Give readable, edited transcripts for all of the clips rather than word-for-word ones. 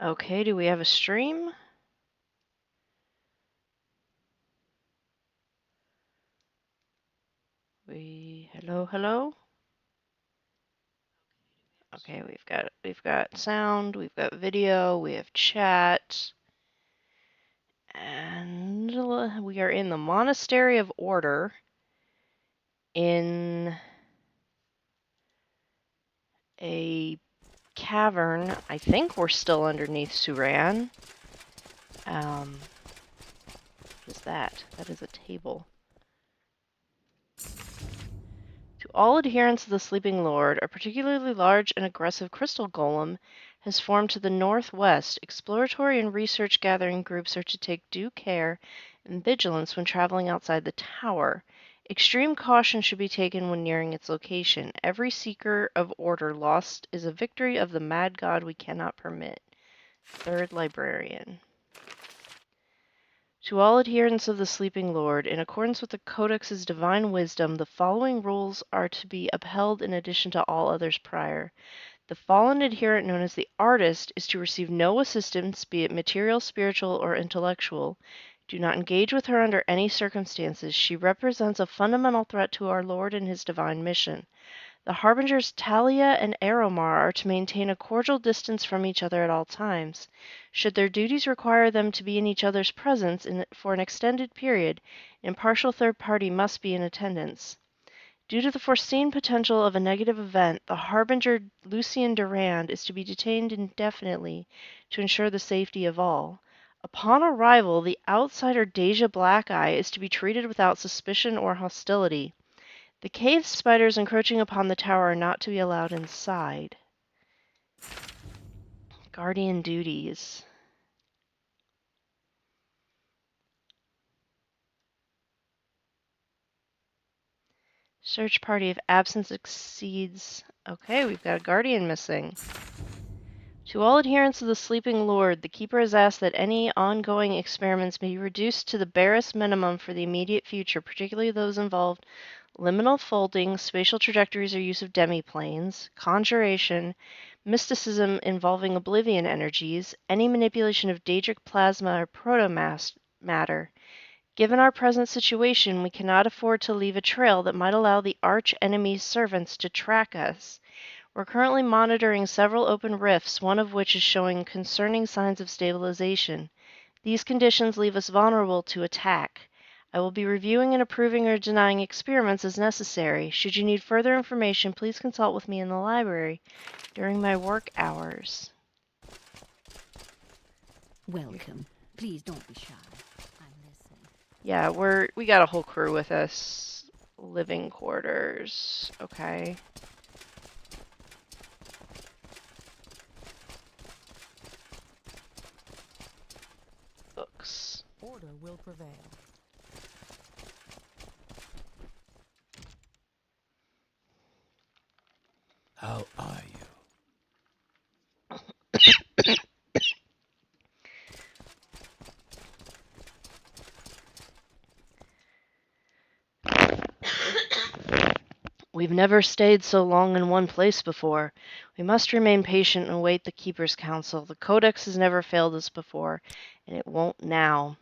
Okay, do we have a stream? Hello? Okay, we've got sound, we've got video, we have chat, and we are in the Monastery of Order in a cavern. I think we're still underneath Suran. What is that? That is a table. To all adherents of the Sleeping Lord, a particularly large and aggressive crystal golem has formed to the northwest. Exploratory and research gathering groups are to take due care and vigilance when traveling outside the tower. Extreme caution should be taken when nearing its location. Every seeker of order lost is a victory of the mad god we cannot permit. Third Librarian. To all adherents of the Sleeping Lord, in accordance with the Codex's divine wisdom, the following rules are to be upheld in addition to all others prior. The fallen adherent known as the Artist is to receive no assistance, be it material, spiritual, or intellectual. Do not engage with her under any circumstances. She represents a fundamental threat to our Lord and his divine mission. The Harbingers Talia and Aromar are to maintain a cordial distance from each other at all times. Should their duties require them to be in each other's presence for an extended period, an impartial third party must be in attendance. Due to the foreseen potential of a negative event, the Harbinger Lucien Durand is to be detained indefinitely to ensure the safety of all. Upon arrival, the outsider Dacia Blackeye is to be treated without suspicion or hostility. The cave spiders encroaching upon the tower are not to be allowed inside. Guardian duties. Search party if absence exceeds... Okay, we've got a guardian missing. To all adherents of the Sleeping Lord, the Keeper has asked that any ongoing experiments be reduced to the barest minimum for the immediate future, particularly those involved liminal folding, spatial trajectories or use of demiplanes, conjuration, mysticism involving oblivion energies, any manipulation of daedric plasma or proto-matter. Given our present situation, we cannot afford to leave a trail that might allow the arch-enemy's servants to track us. We're currently monitoring several open rifts, one of which is showing concerning signs of stabilization. These conditions leave us vulnerable to attack. I will be reviewing and approving or denying experiments as necessary. Should you need further information, please consult with me in the library during my work hours. Welcome. Please don't be shy. I'm listening. Yeah, we got a whole crew with us. Living quarters. Okay. Books. Order will prevail. How are you? We've never stayed so long in one place before. We must remain patient and await the Keeper's counsel. The Codex has never failed us before, and it won't now.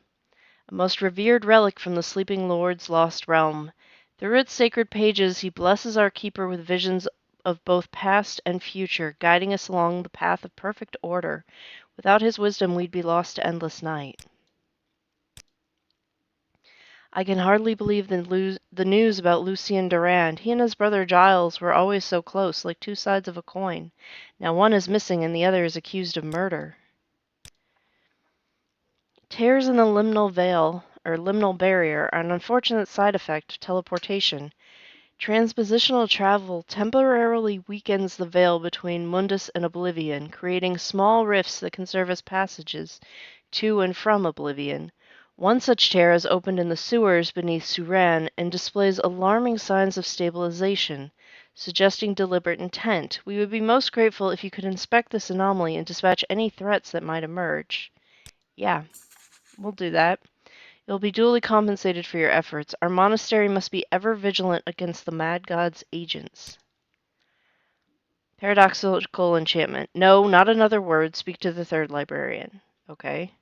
A most revered relic from the Sleeping Lord's lost realm. Through its sacred pages, he blesses our Keeper with visions of both past and future, guiding us along the path of perfect order. Without his wisdom, we'd be lost to endless night. I can hardly believe the news about Lucien Durand. He and his brother Giles were always so close, like two sides of a coin. Now one is missing and the other is accused of murder. Tears in the liminal veil, or liminal barrier, are an unfortunate side effect of teleportation. Transpositional travel temporarily weakens the veil between Mundus and Oblivion, creating small rifts that can serve as passages to and from Oblivion. One such tear is opened in the sewers beneath Suran and displays alarming signs of stabilization, suggesting deliberate intent. We would be most grateful if you could inspect this anomaly and dispatch any threats that might emerge. Yeah, we'll do that. You'll be duly compensated for your efforts. Our monastery must be ever vigilant against the mad god's agents. Paradoxical enchantment. No, not another word. Speak to the third librarian. Okay.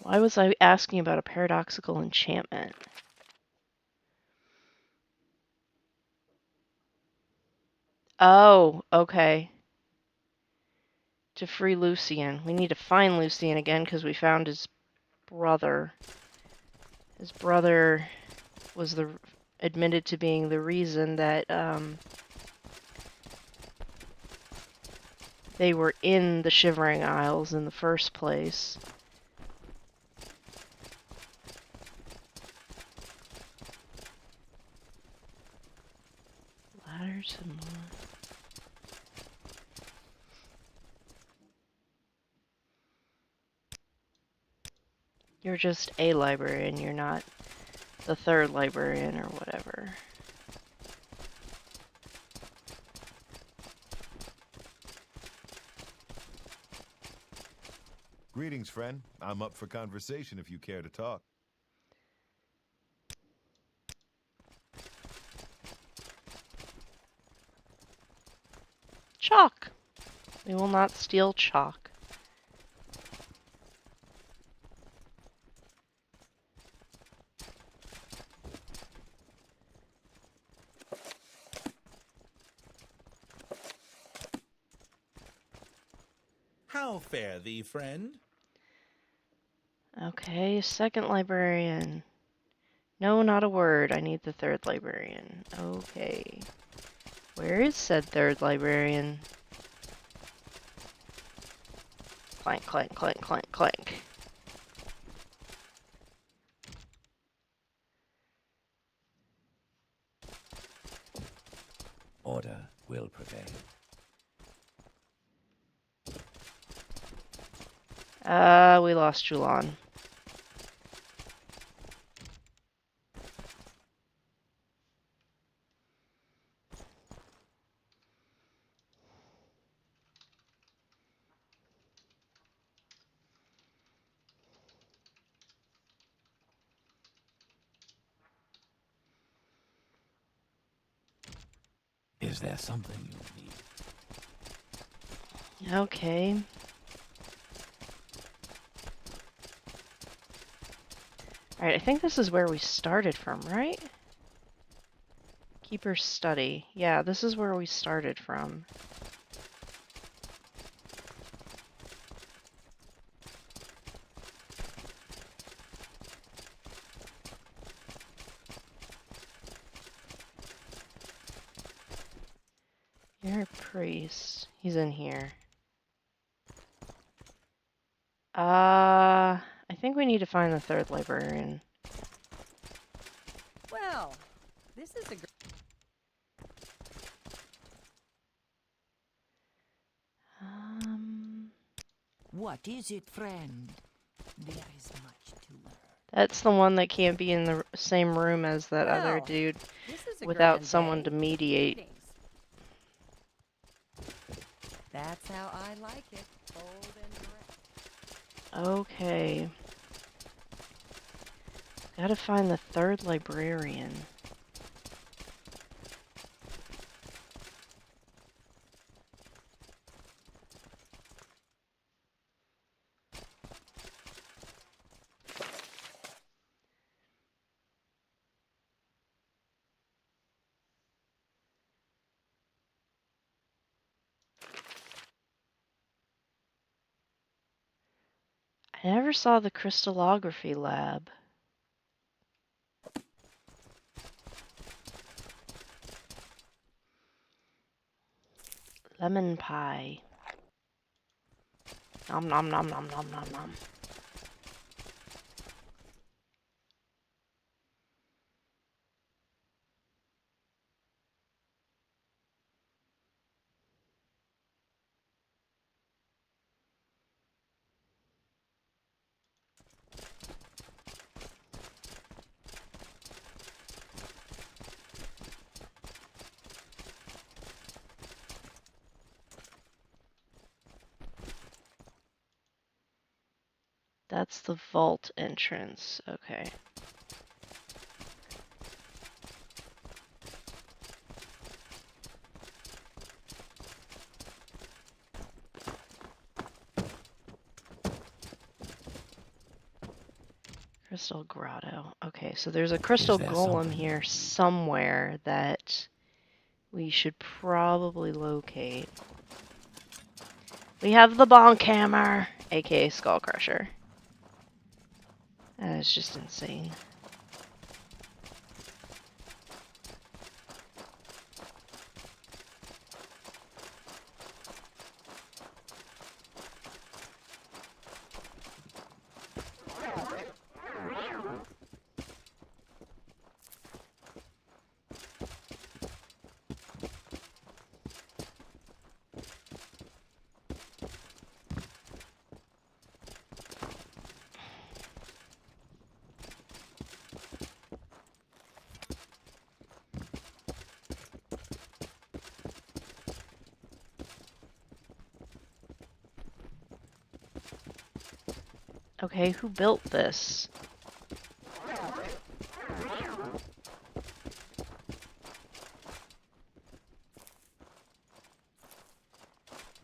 Why was I asking about a paradoxical enchantment? Oh, okay. To free Lucian. We need to find Lucian again because we found his brother. His brother was admitted to being the reason that they were in the Shivering Isles in the first place. Ladders and more. You're just a librarian, you're not the third librarian or whatever. Greetings, friend. I'm up for conversation if you care to talk. Chalk! We will not steal chalk. How fare thee, friend? Okay, second librarian. No, not a word. I need the third librarian. Okay. Where is said third librarian? Clank, clank, clank, clank, clank. Order will prevail. We lost Julan. Is there something you need? Okay. Alright, I think this is where we started from, right? Keeper's Study. Yeah, this is where we started from. You're a priest. He's in here. I think we need to find the third librarian. Well, this is a What is it, friend? There is much to learn. That's the one that can't be in the same room as that other Well, dude this is a without grand someone day. to mediate. Greetings. That's how I like it. Bold and direct. Okay. Gotta find the third librarian. I never saw the crystallography lab. Lemon pie. Nom nom nom nom nom nom nom. That's the vault entrance. Okay. Crystal Grotto. Okay, so there's a crystal golem here somewhere that we should probably locate. We have the bonk hammer, aka Skull Crusher. That is just insane. Okay, who built this?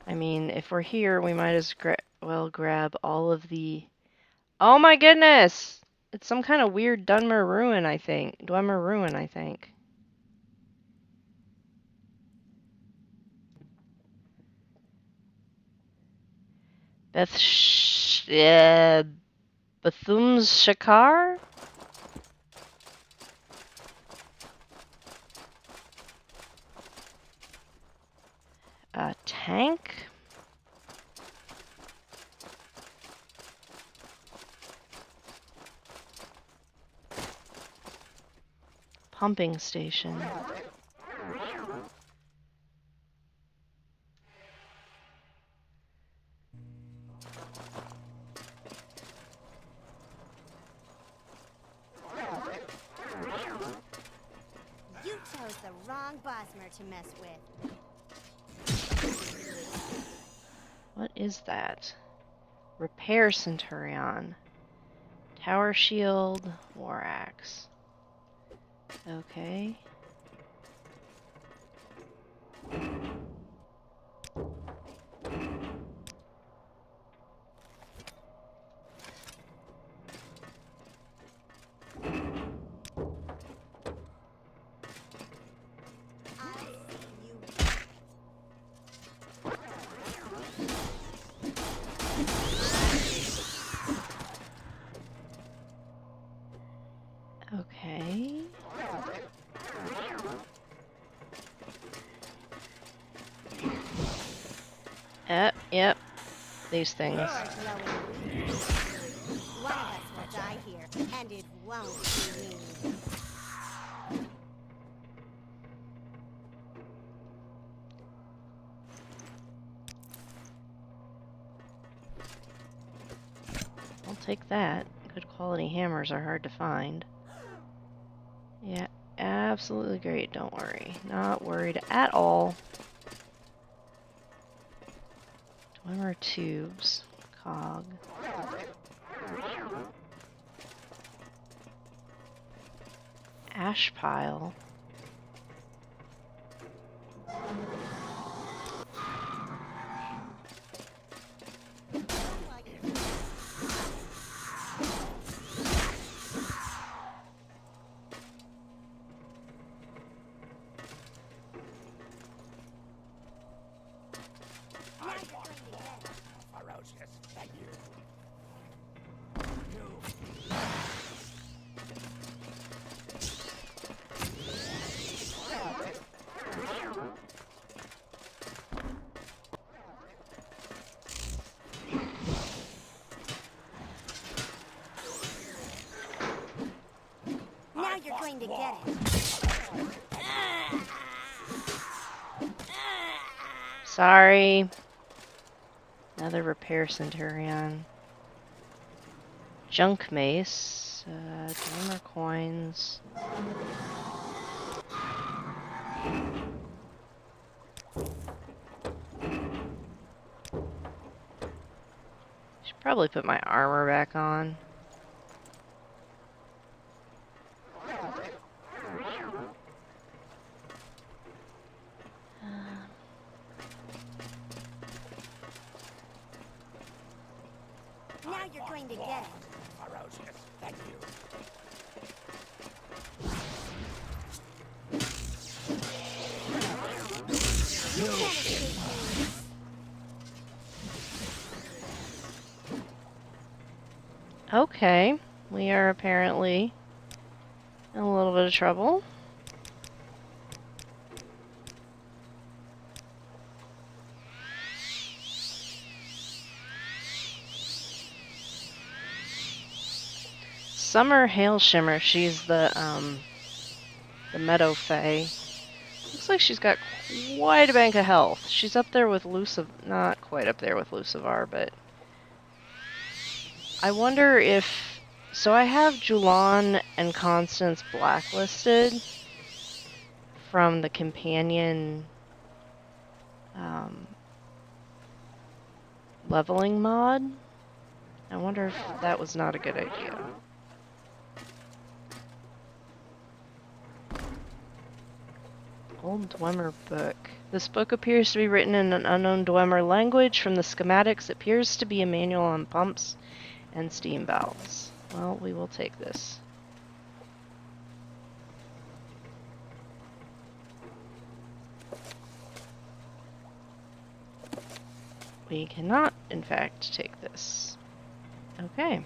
I mean, if we're here, we might as well grab all of the... Oh my goodness! It's some kind of weird Dunmer ruin, I think. Dwemer ruin, I think. Bethum's Shakar? A tank? Pumping station. You chose the wrong Bosmer to mess with. What is that? Repair Centurion. Tower shield, war axe. Okay. Okay. Yep. These things. One of us will die here, and it won't be me. I'll take that. Good quality hammers are hard to find. Yeah, absolutely great. Don't worry. Not worried at all. Dwemer tubes. Cog. Ash pile. Now you're going to get it. Sorry. Another repair Centurion. Junk mace. Dwemer coins. Should probably put my armor back on. Now Now you're going to get it. Ferocious. Thank you. You can't escape me. Okay, we are apparently in a little bit of trouble. Summer Hail Shimmer, she's the Meadow Fae. Looks like she's got quite a bank of health. She's up there with not quite up there with Lucivar, but I wonder if... So I have Julan and Constance blacklisted from the companion leveling mod. I wonder if that was not a good idea. Old Dwemer book. This book appears to be written in an unknown Dwemer language. From the schematics, it appears to be a manual on pumps and steam valves. Well, we will take this. We cannot, in fact, take this. Okay.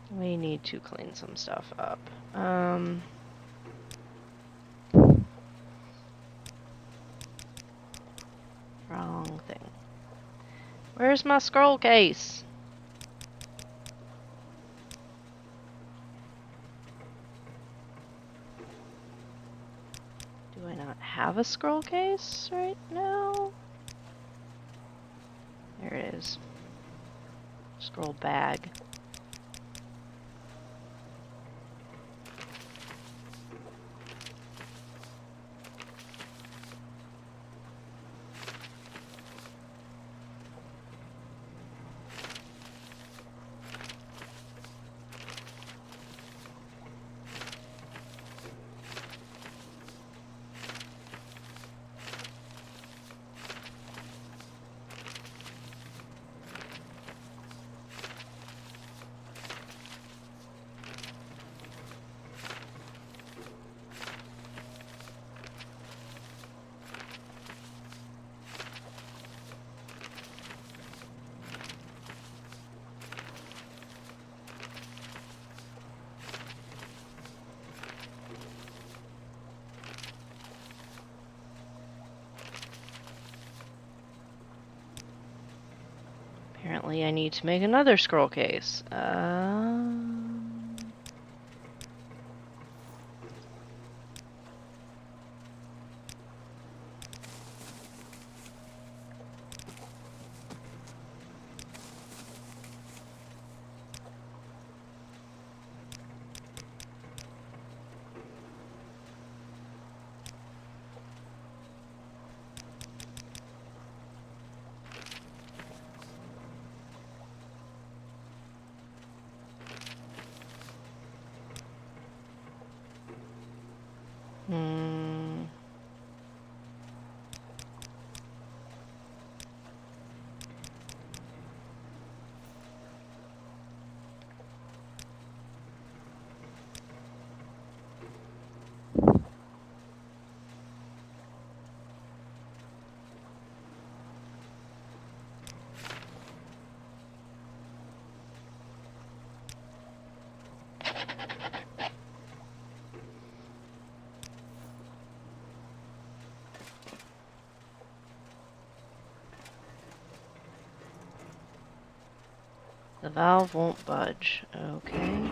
We need to clean some stuff up. Wrong thing. Where's my scroll case? Do I not have a scroll case right now? There it is. Scroll bag. Apparently I need to make another scroll case. Hmm. The valve won't budge. Okay.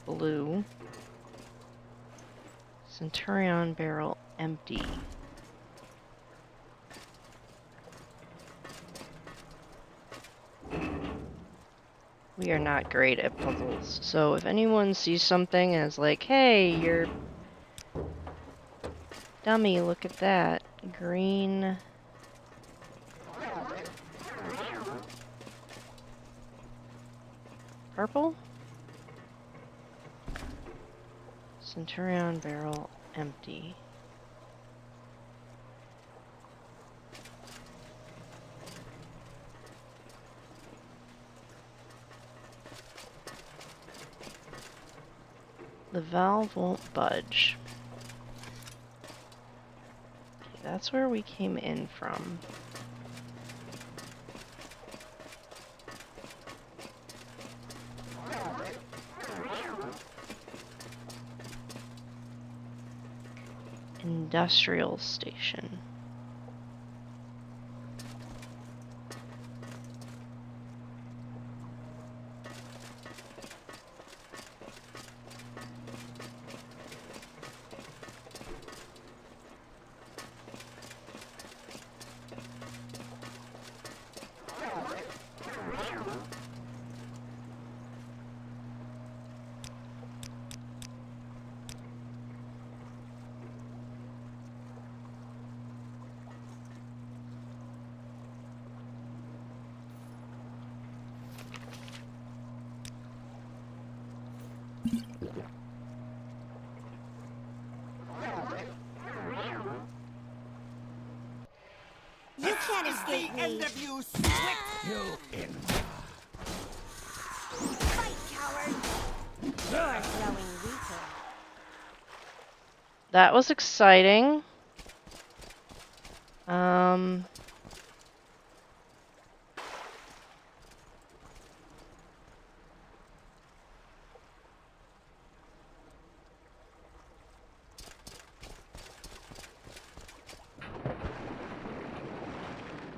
blue. Centurion barrel empty. We are not great at puzzles, so if anyone sees something and is like, hey, you're dummy, look at that. Green. Purple? Centurion barrel empty. The valve won't budge. Okay, that's where we came in from. Industrial station. You can't escape The me. end of you, swift you in. Fight, coward. You're growing weaker. That was exciting. Um...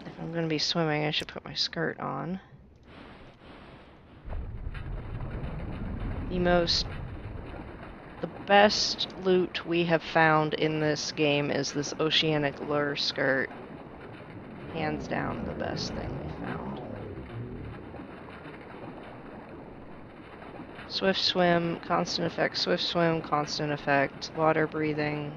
If I'm gonna be swimming, I should put my skirt on. The best loot we have found in this game is this oceanic lure skirt. Hands down, the best thing we found. Swift swim, constant effect, swift swim, constant effect, water breathing.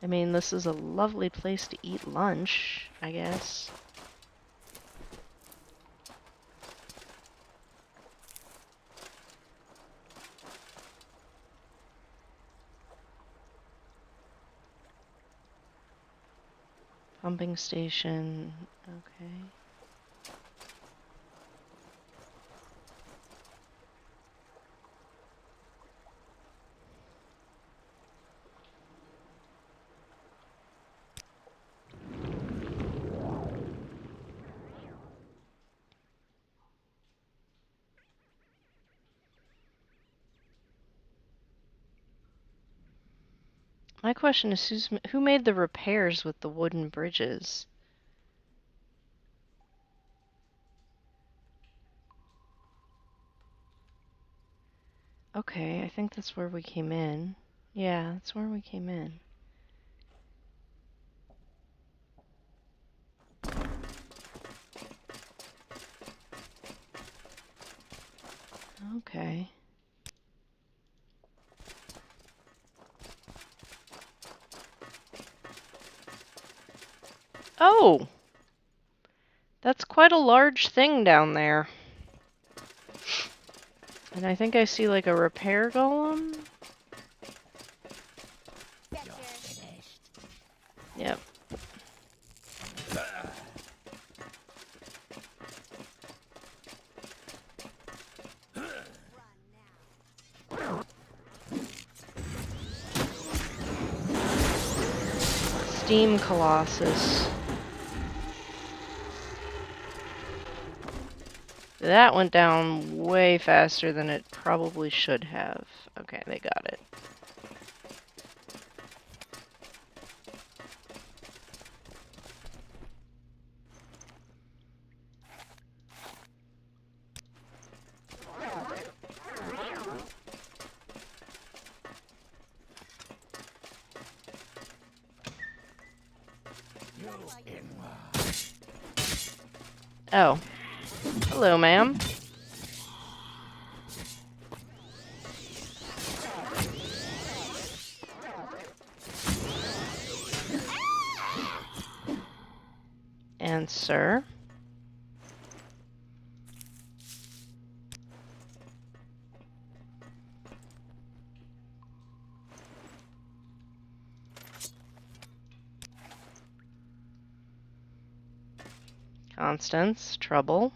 I mean, this is a lovely place to eat lunch, I guess. Pumping station, okay. My question is, who made the repairs with the wooden bridges? Okay, I think that's where we came in. Yeah, that's where we came in. Okay. Oh! That's quite a large thing down there. And I think I see like a repair golem. Fetcher. Yep. Steam Colossus. That went down way faster than it probably should have. Okay, they got it. Oh. Hello, ma'am. And sir. Constance, trouble.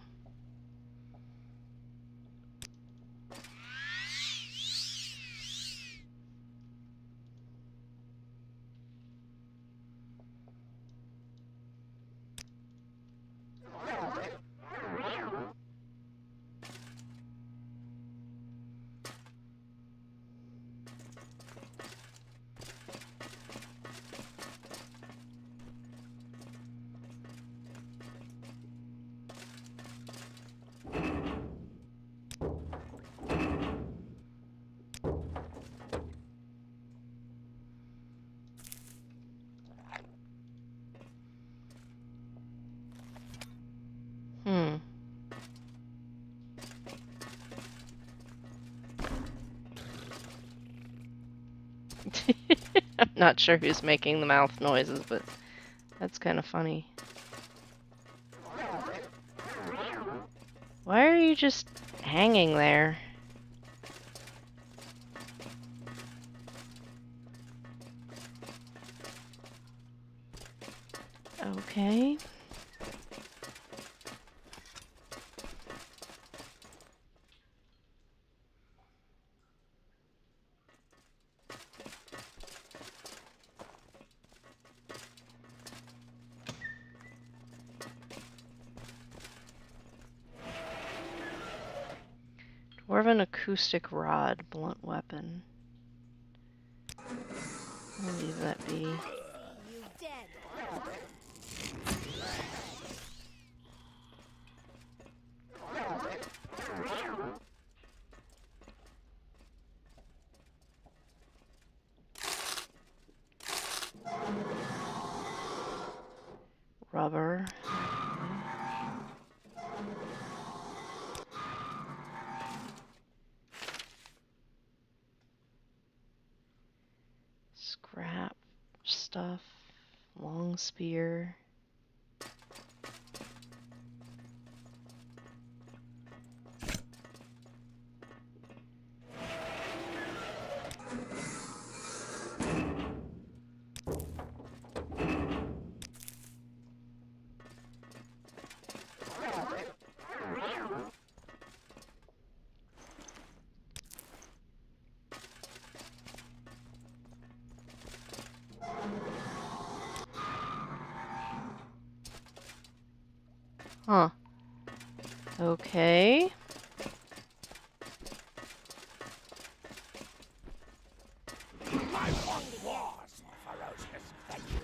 Hmm. I'm not sure who's making the mouth noises, but that's kind of funny. Why are you just hanging there? Okay. Dwarven acoustic rod, blunt weapon. I'll leave that be. You dead. Rubber. Scrap stuff. Long spear. Huh. Okay. I want wars, ferocious vengeance.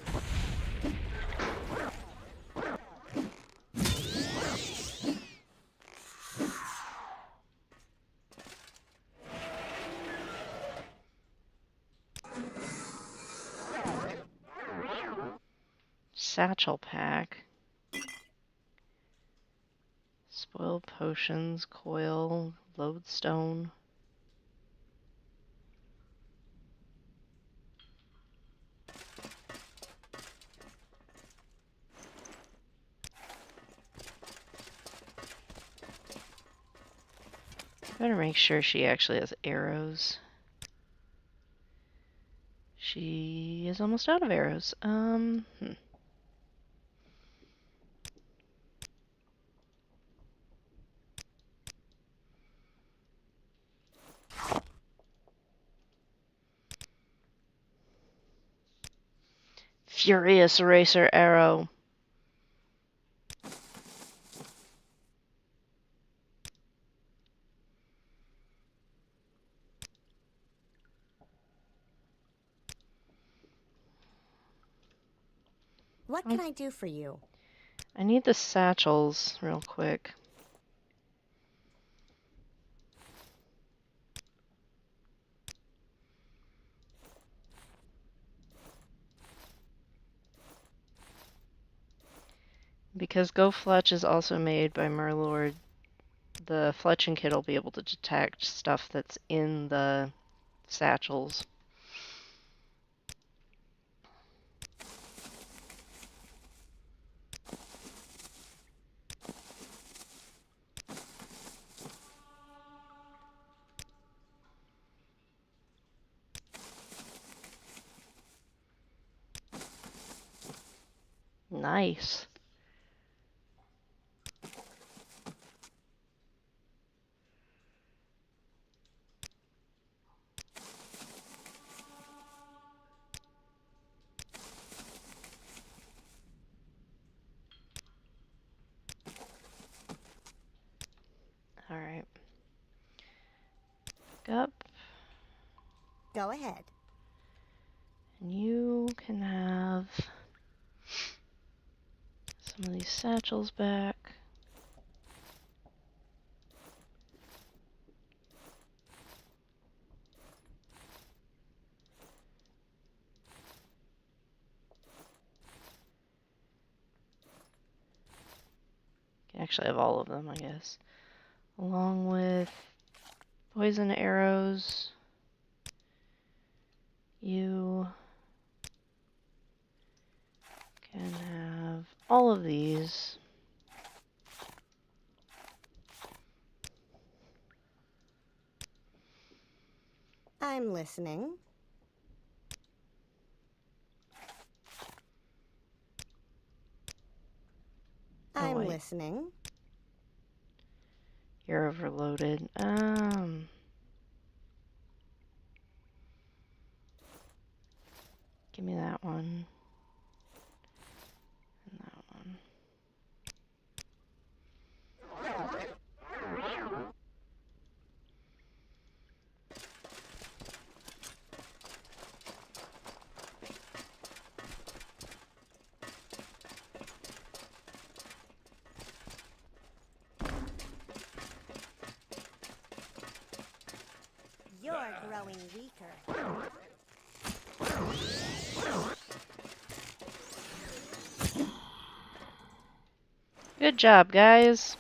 Satchel pack. Spoiled potions, coil, lodestone. Better make sure she actually has arrows. She is almost out of arrows. Furious Eraser Arrow. What can I do for you? I need the satchels real quick. Because Go Fletch is also made by Merlord, the Fletching Kit will be able to detect stuff that's in the satchels. Nice. Alright. Up. Go ahead. And you can have some of these satchels back. Can actually have all of them, I guess. Along with poison arrows. You can have all of these. I'm listening. I'm wait. listening. You're overloaded. Give me that one. And that one. You're growing weaker. Good job, guys.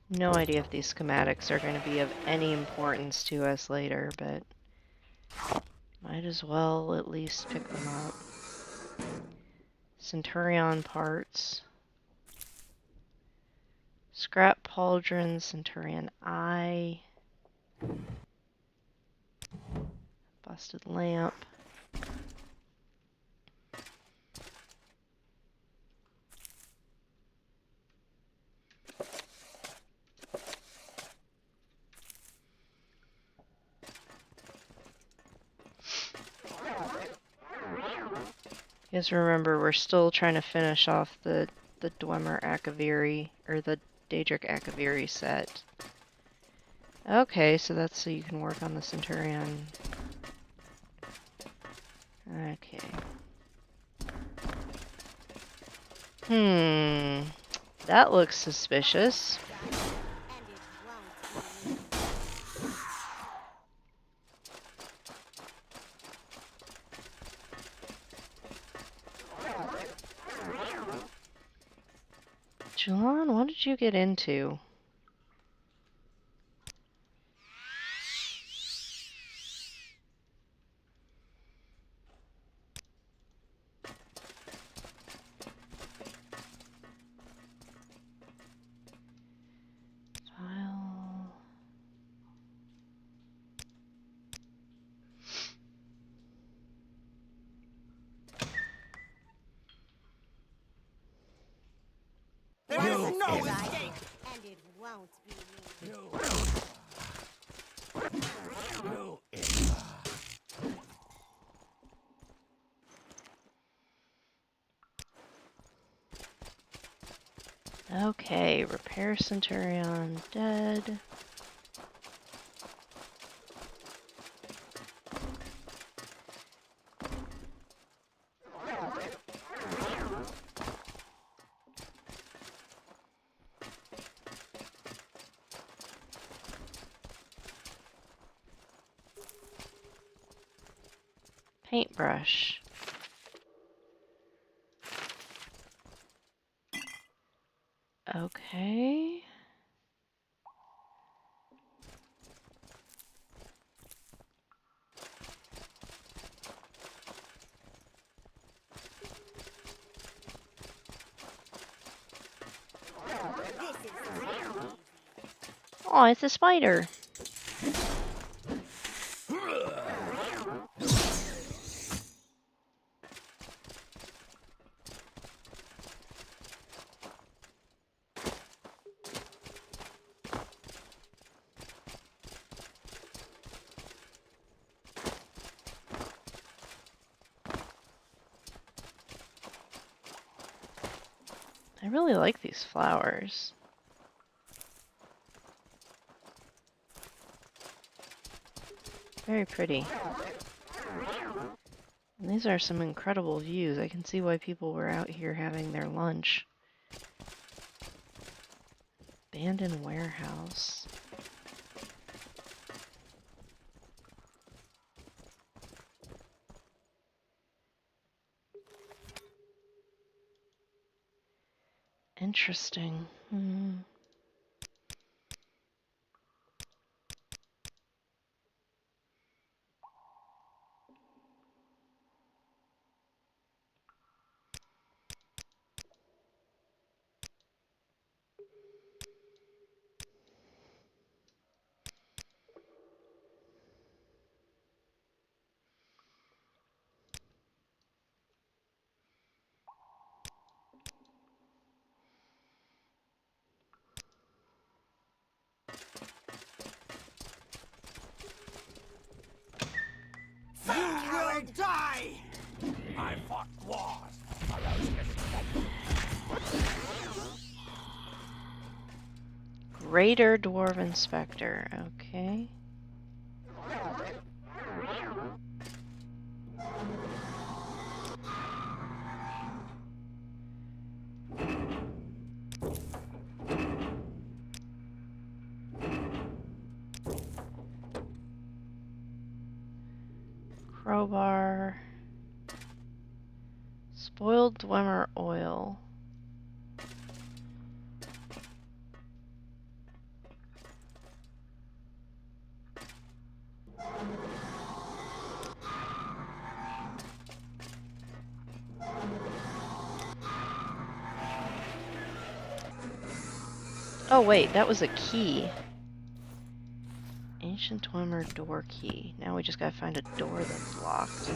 No idea if these schematics are going to be of any importance to us later, but might as well at least pick them up. Centurion parts. Scrap pauldron, Centurion eye. Busted lamp. You guys remember, we're still trying to finish off the Dwemer Akaviri, or the Daedric Akaviri set. Okay, so that's so you can work on the Centurion. Okay. That looks suspicious. And it won't be. Julan, what did you get into? escape. And it won't be me. Okay, repair Centurion dead. Paintbrush. Okay. This is real. Oh, it's a spider. I really like these flowers. Very pretty. And these are some incredible views. I can see why people were out here having their lunch. Abandoned warehouse. Interesting. You will die! I fought wars for ferocious vengeance. Greater Dwarven Spectre. Okay. Crowbar. Spoiled Dwemer oil. Oh wait, that was a key. Ancient Dwemer door key. Now we just gotta find a door that's locked.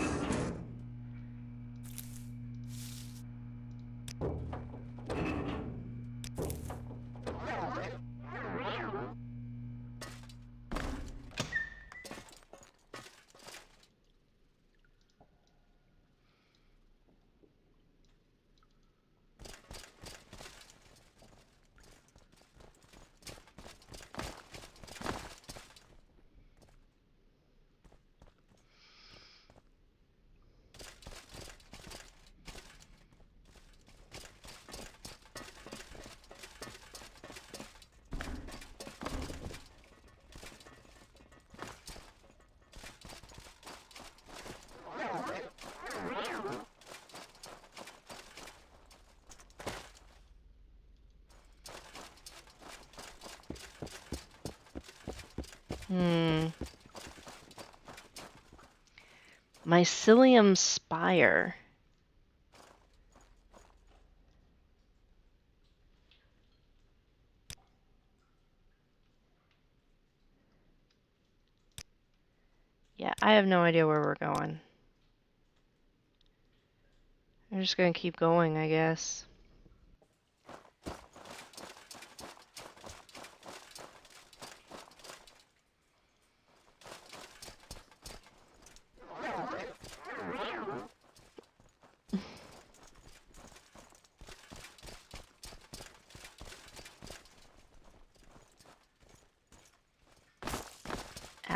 Mycelium Spire. Yeah, I have no idea where we're going. We're just gonna keep going, I guess.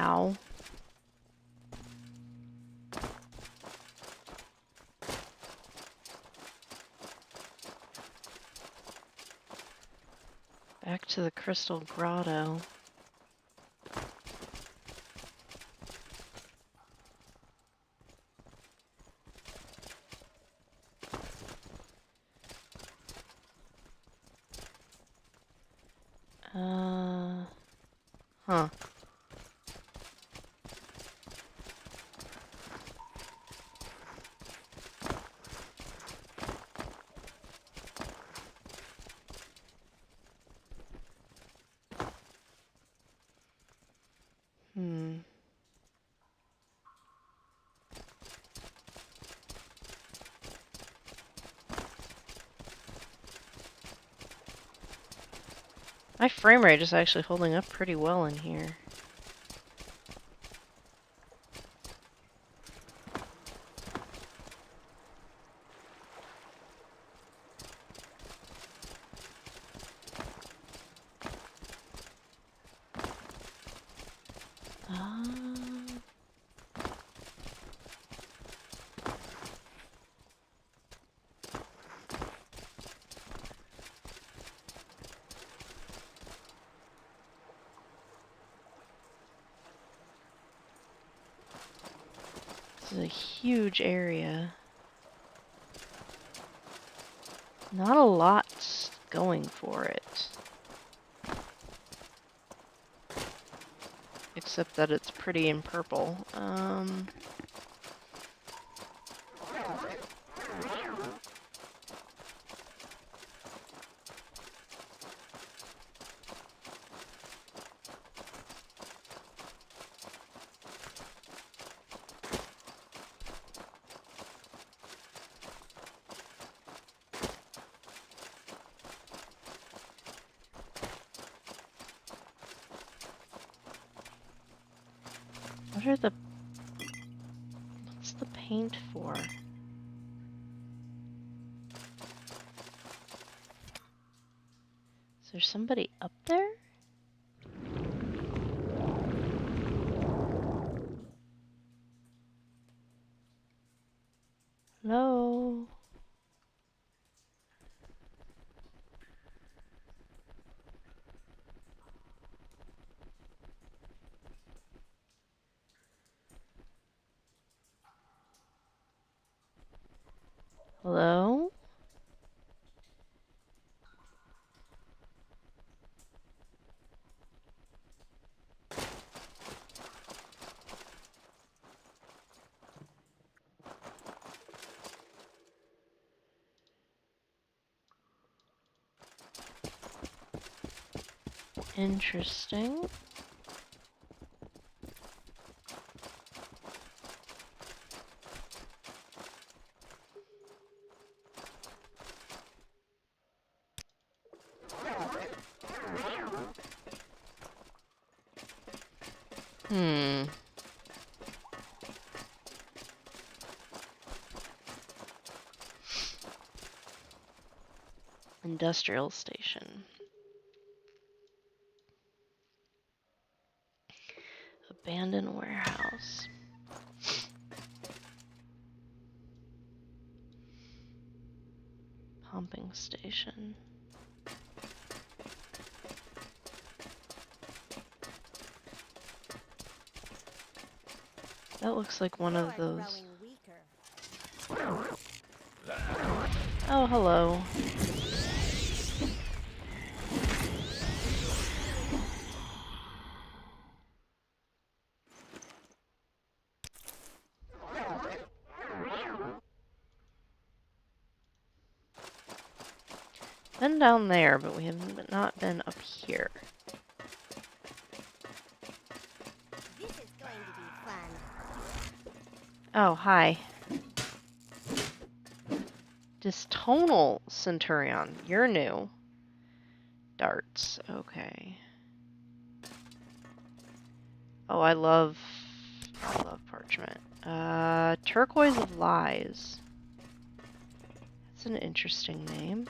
Ow. Back to the Crystal Grotto. Huh. My frame rate is actually holding up pretty well in here. This is a huge area. Not a lot going for it. Except that it's pretty in purple. What are the... What's the paint for? Is there somebody up there? Hello? Hello? Interesting. Industrial station. Abandoned warehouse. Pumping station. That looks like one of those. Oh, hello. Been down there, but we have not been up here. This is going to be fun. Oh, hi. Distonal Centurion. You're new. Darts. Okay. Oh, I love parchment. Turquoise of Lies. That's an interesting name.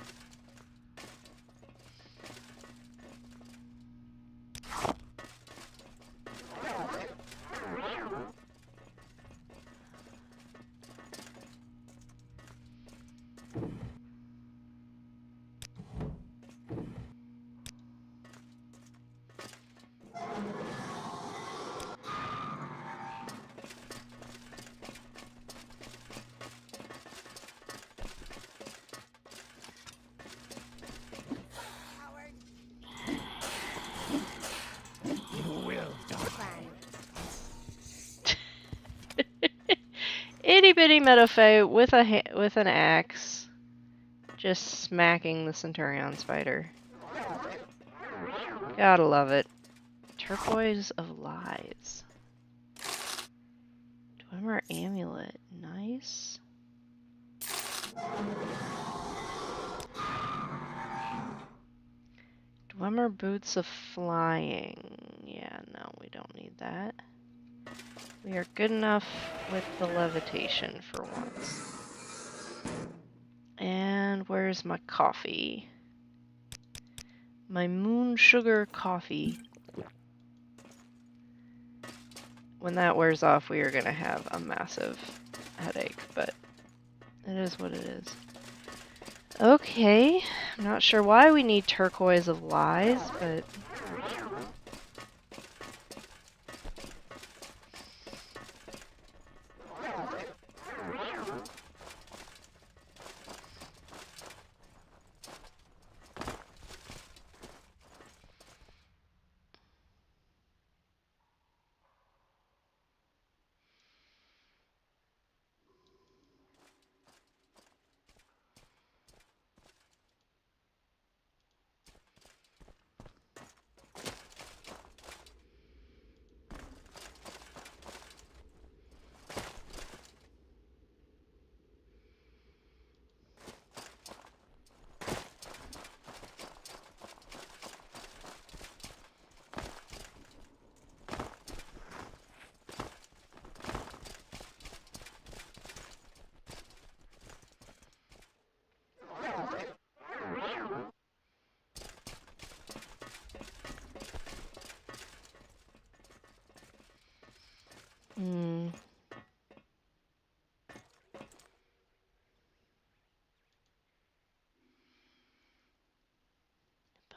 bitty Metaphe with with an axe, just smacking the Centurion spider. Gotta love it. Turquoise of Lies. Dwemer Amulet. Nice. Dwemer Boots of Flying. Yeah, no, we don't need that. We are good enough with the levitation for once. And where's my coffee? My moon sugar coffee. When that wears off, we are going to have a massive headache, but it is what it is. Okay, I'm not sure why we need Turquoise of Lies, but...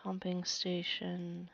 Pumping station.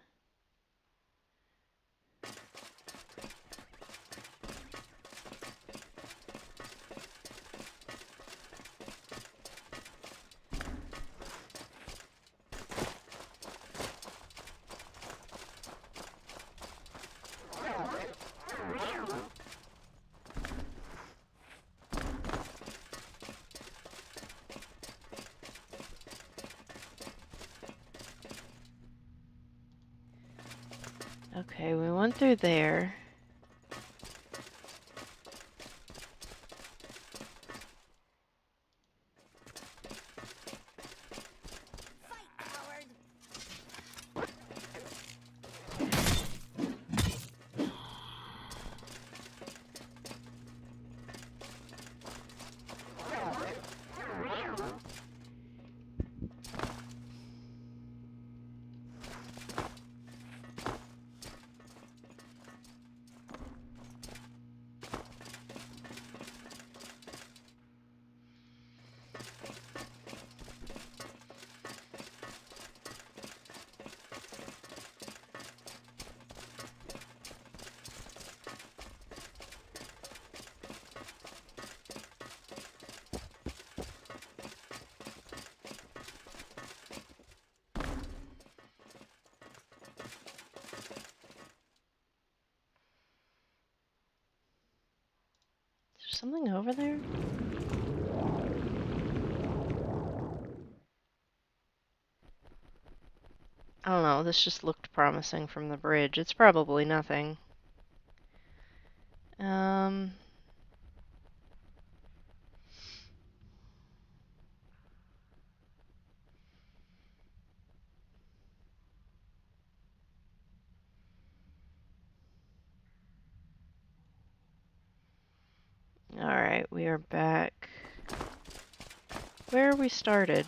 Okay, we went through there. Is there something over there? I don't know, this just looked promising from the bridge. It's probably nothing. Alright, we are back where we started.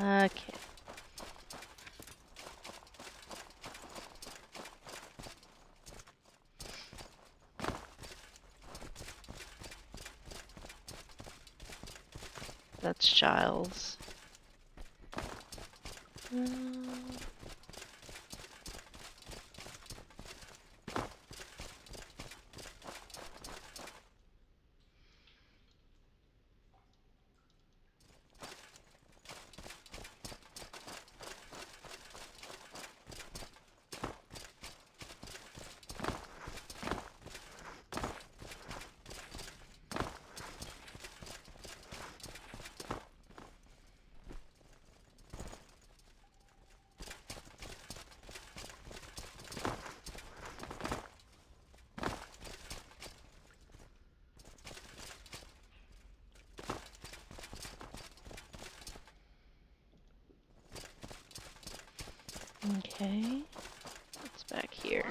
Okay. That's Giles. Okay. What's back here?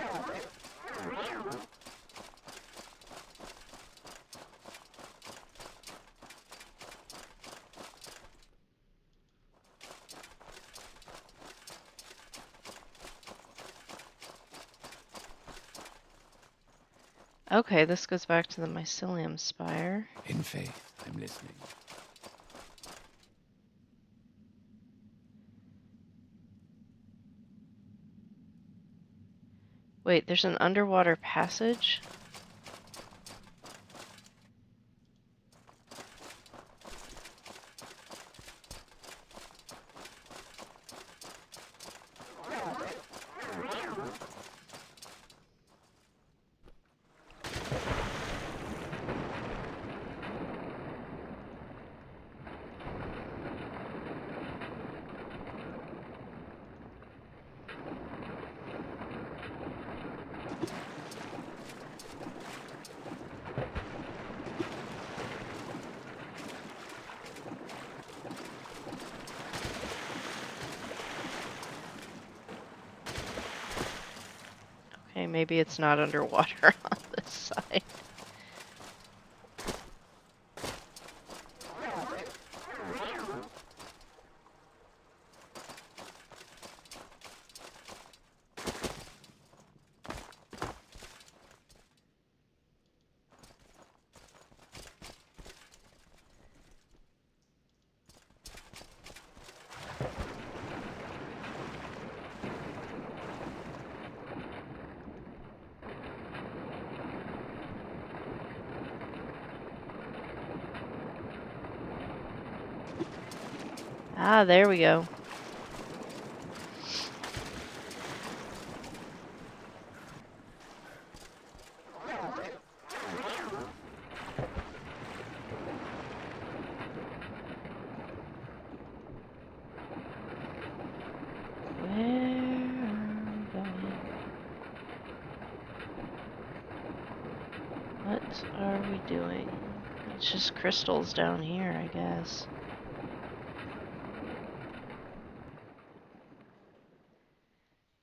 Okay, this goes back to the mycelium spire. In faith, I'm listening. Wait, there's an underwater passage? Okay, maybe it's not underwater on this side. Ah, there we go. Where am I going? What are we doing? It's just crystals down here, I guess.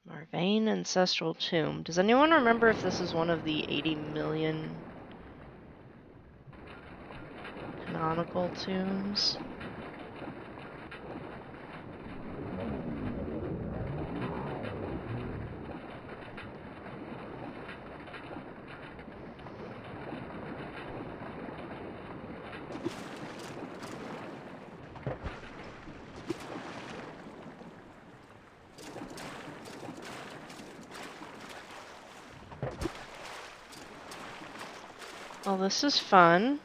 Marvane Ancestral Tomb. Does anyone remember if this is one of the 80 million canonical tombs? Well, this is fun.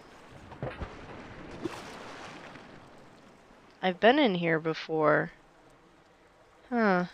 I've been in here before. Huh.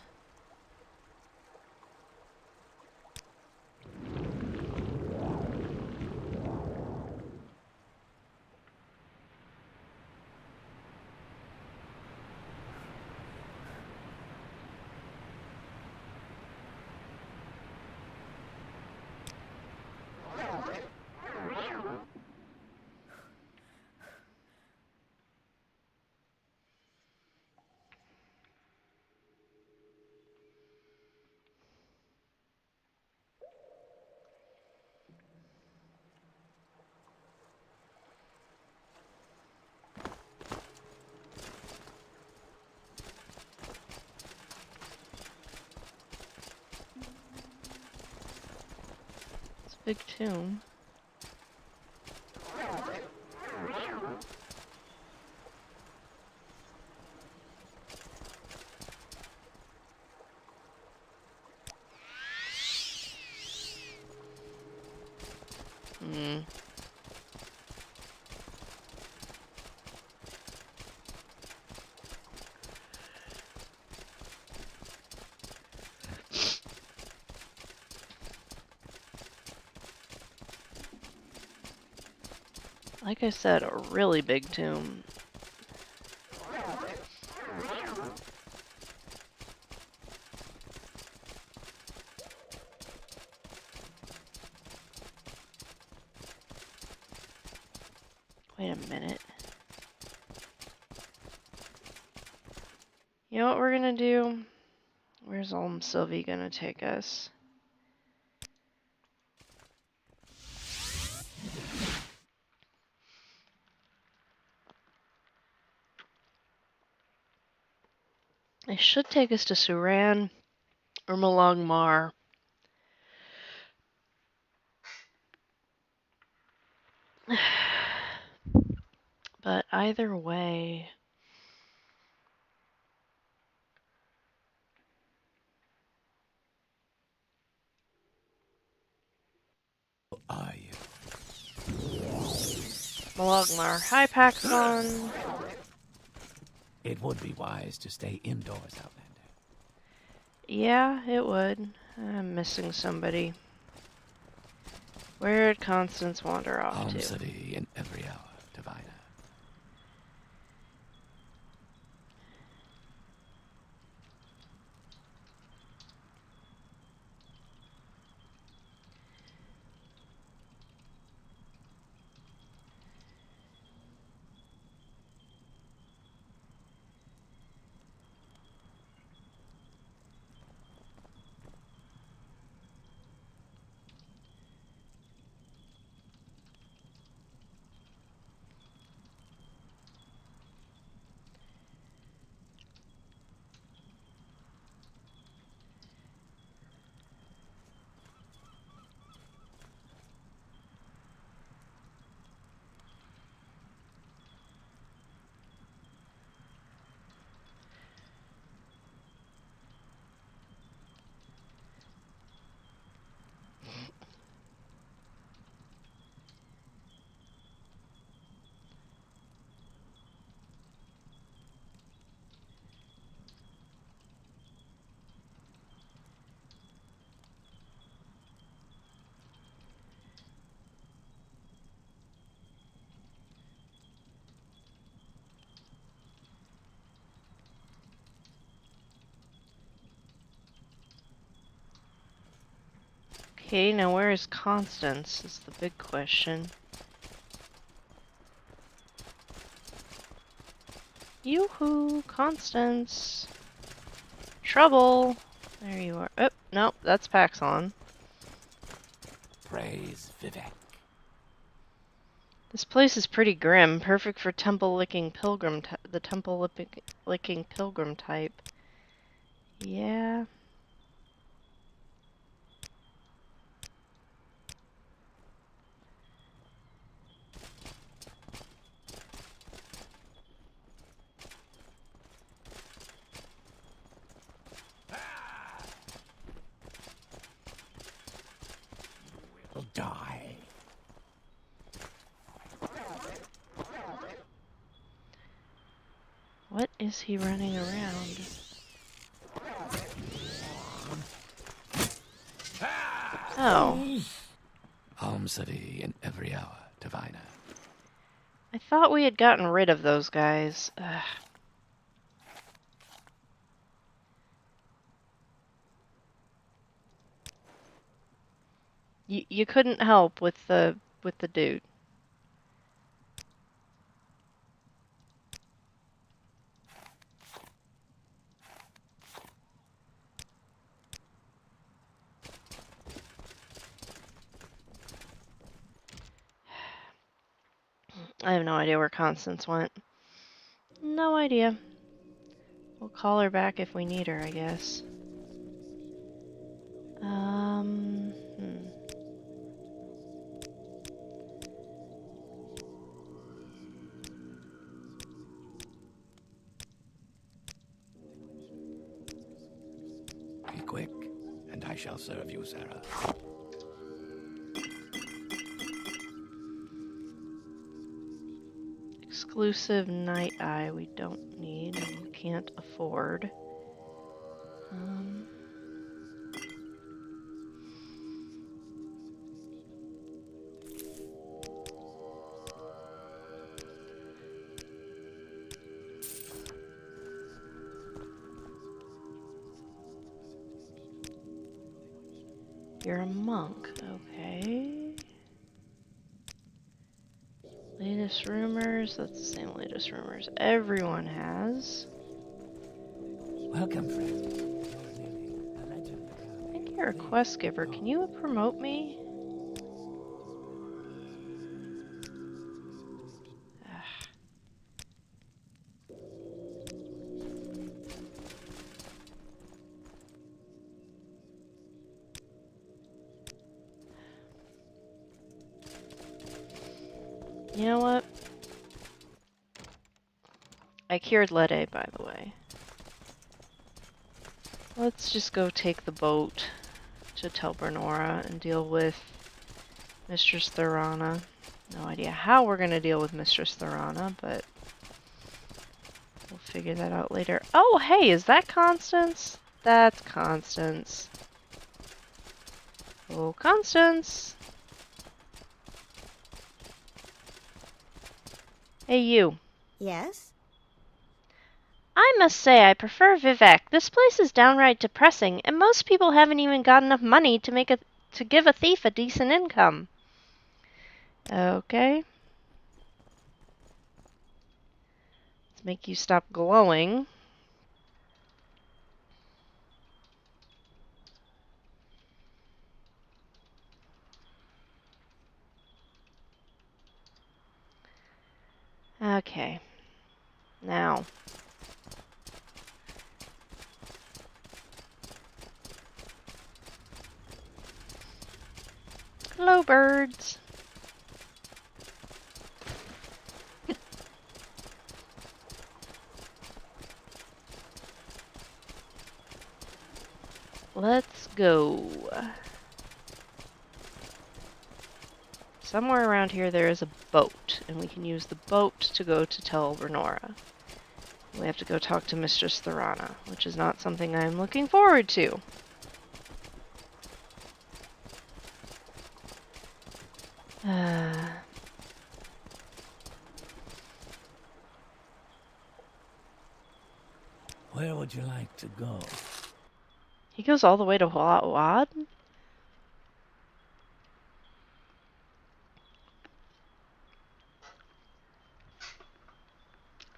Big tomb. Hmm. Like I said, a really big tomb. Wait a minute. You know what we're gonna do? Where's Sylvie gonna take us? It should take us to Suran or Malangmar. But either way... Who are you? Malangmar. Hi, Paxson. It would be wise to stay indoors, Outlander. Yeah, it would. I'm missing somebody. Where'd Constance wander off Home to? city in every hour, Diviner. Okay, now where is Constance is the big question. Yoo-hoo, Constance. Trouble. There you are. Oh, no, that's Paxson. Praise Vivek. This place is pretty grim, perfect for the temple licking pilgrim type. Yeah. Will die. What is he running around? Oh. Home city in every hour, Diviner. I thought we had gotten rid of those guys. Ugh. You couldn't help with the dude. I have no idea where Constance went. No idea. We'll call her back if we need her, I guess. Hmm. shall serve you, Sarah. Exclusive Night Eye we don't need and can't afford. You're a monk, okay. Latest rumors, that's the same latest rumors everyone has. Welcome, friend. You're nearly a legend. I think you're a quest giver. Can you promote me? Ugh. You know what? I cured Lede, by the way. Let's just go take the boat to Tel Bernora and deal with Mistress Thorana. No idea how we're gonna deal with Mistress Thorana, but we'll figure that out later. Oh, hey, is that Constance? That's Constance. Oh, Constance! Hey, you. Yes? I must say I prefer Vivek. This place is downright depressing, and most people haven't even got enough money to give a thief a decent income. Okay. Let's make you stop glowing. Okay. Now. Hello, birds. Let's go. Somewhere around here there is a boat, and we can use the boat to go to Tel Bernora. We have to go talk to Mistress Thorana, which is not something I'm looking forward to. Where would you like to go? He goes all the way to Wad?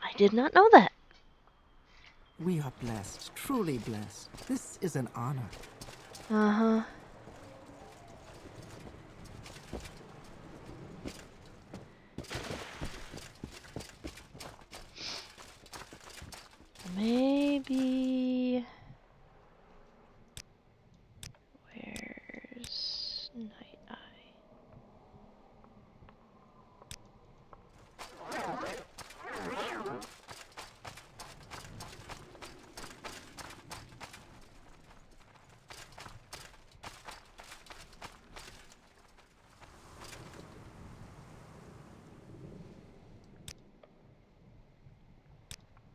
I did not know that. We are blessed, truly blessed. This is an honor. Uh-huh. Maybe... Where's Night Eye?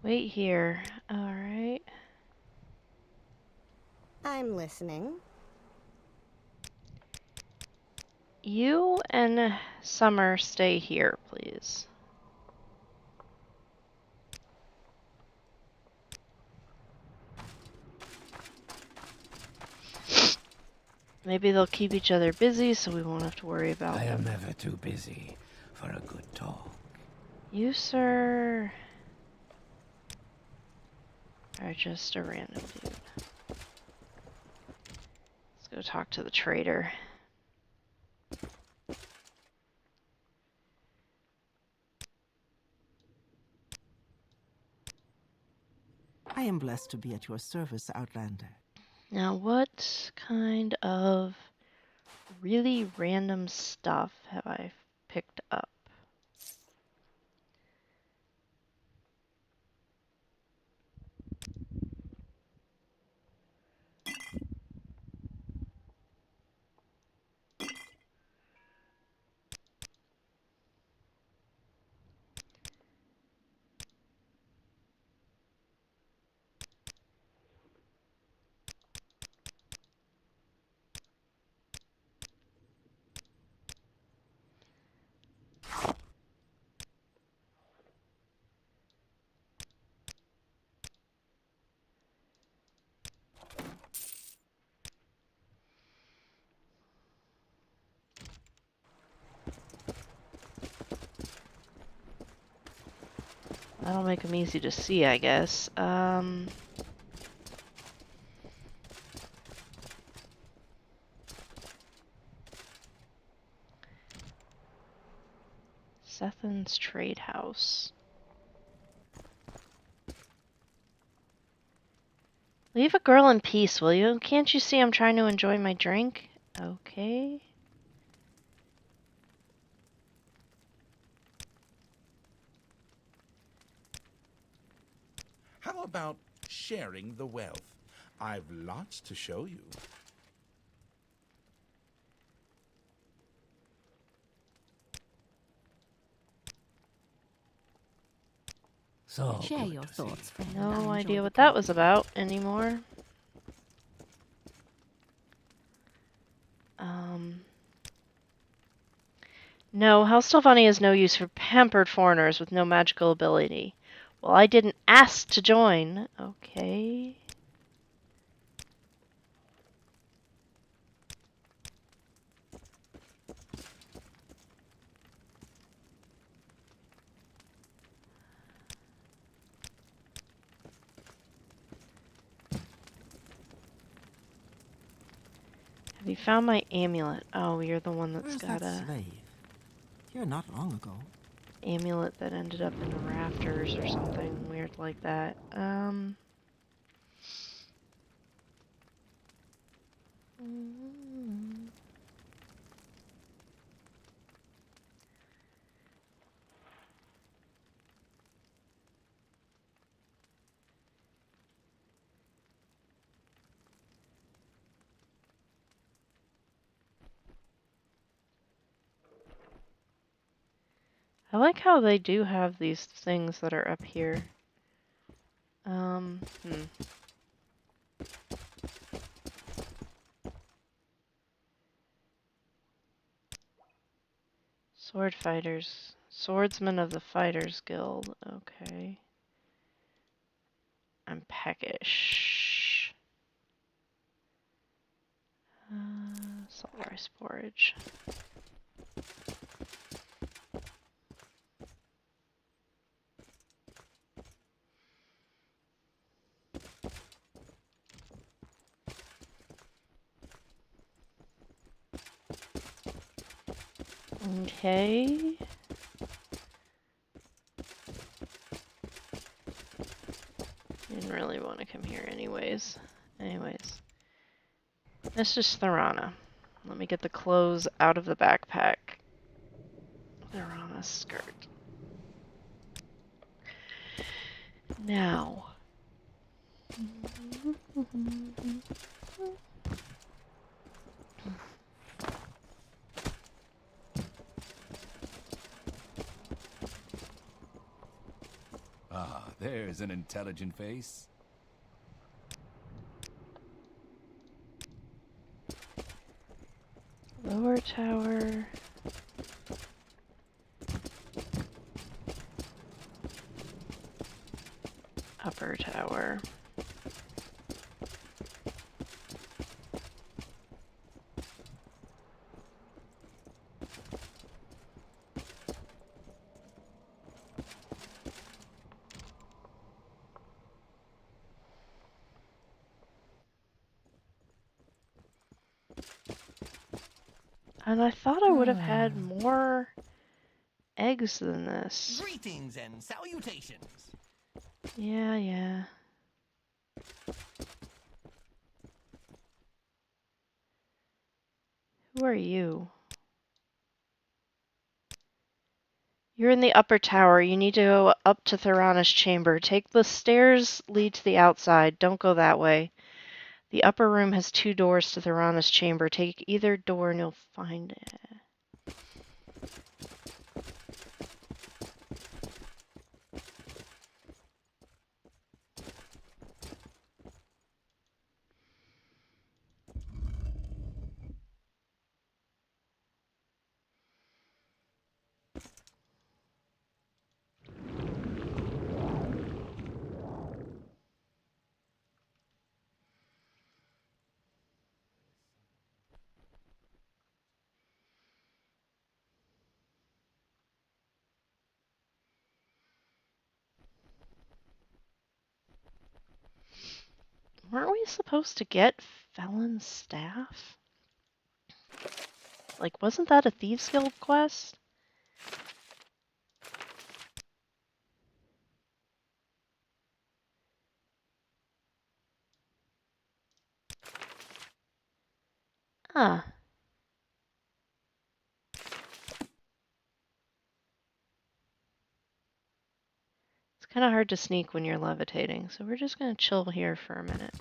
Wait here. Alright. I'm listening. You and Summer stay here, please. Maybe they'll keep each other busy so we won't have to worry about I am them. never too busy for a good talk. You, sir, are just a random dude. Let's go talk to the trader. I am blessed to be at your service, Outlander. Now, what kind of really random stuff have I picked up? That'll make them easy to see, I guess. Sethin's Trade House. Leave a girl in peace, will you? Can't you see I'm trying to enjoy my drink? Okay. How about sharing the wealth? I've lots to show you. So Share good your to see you. thoughts, friend. I No enjoy idea the what that was company. about anymore. No, House Stilvani is no use for pampered foreigners with no magical ability. Well, I didn't ask to join. Okay. Have you found my amulet? Oh, you're the one that's Where's got that a slave? Here not long ago. amulet that ended up in the rafters or something weird like that. I like how they do have these things that are up here. Hmm. Sword fighters. Swordsman of the Fighters Guild. Okay. I'm peckish. Salt rice porridge. Okay. Didn't really want to come here anyways. Anyways. This is Thorana. Let me get the clothes out of the backpack. Thorana skirt. Now. Ah, there's an intelligent face. Lower tower. Upper tower. And I thought I would have had more eggs than this. Greetings and salutations. Yeah, yeah. Who are you? You're in the upper tower. You need to go up to Thorana's chamber. Take the stairs lead to the outside. Don't go that way. The upper room has 2 doors to Thorana's chamber. Take either door and you'll find it. supposed to get Felon's Staff? Like, wasn't that a Thieves Guild quest? Huh. It's kind of hard to sneak when you're levitating, so we're just going to chill here for a minute.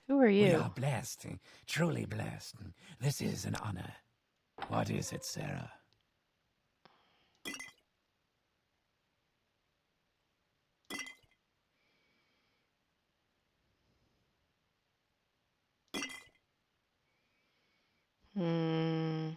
Who are We you? are blessed, truly blessed. This is an honor. What is it, Sarah? Hmm.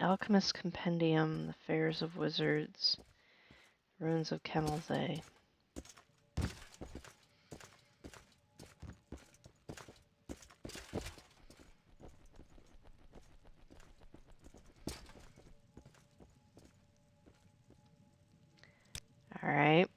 The Alchemist Compendium, The Fairs of Wizards, Ruins of Kemalze. Alright.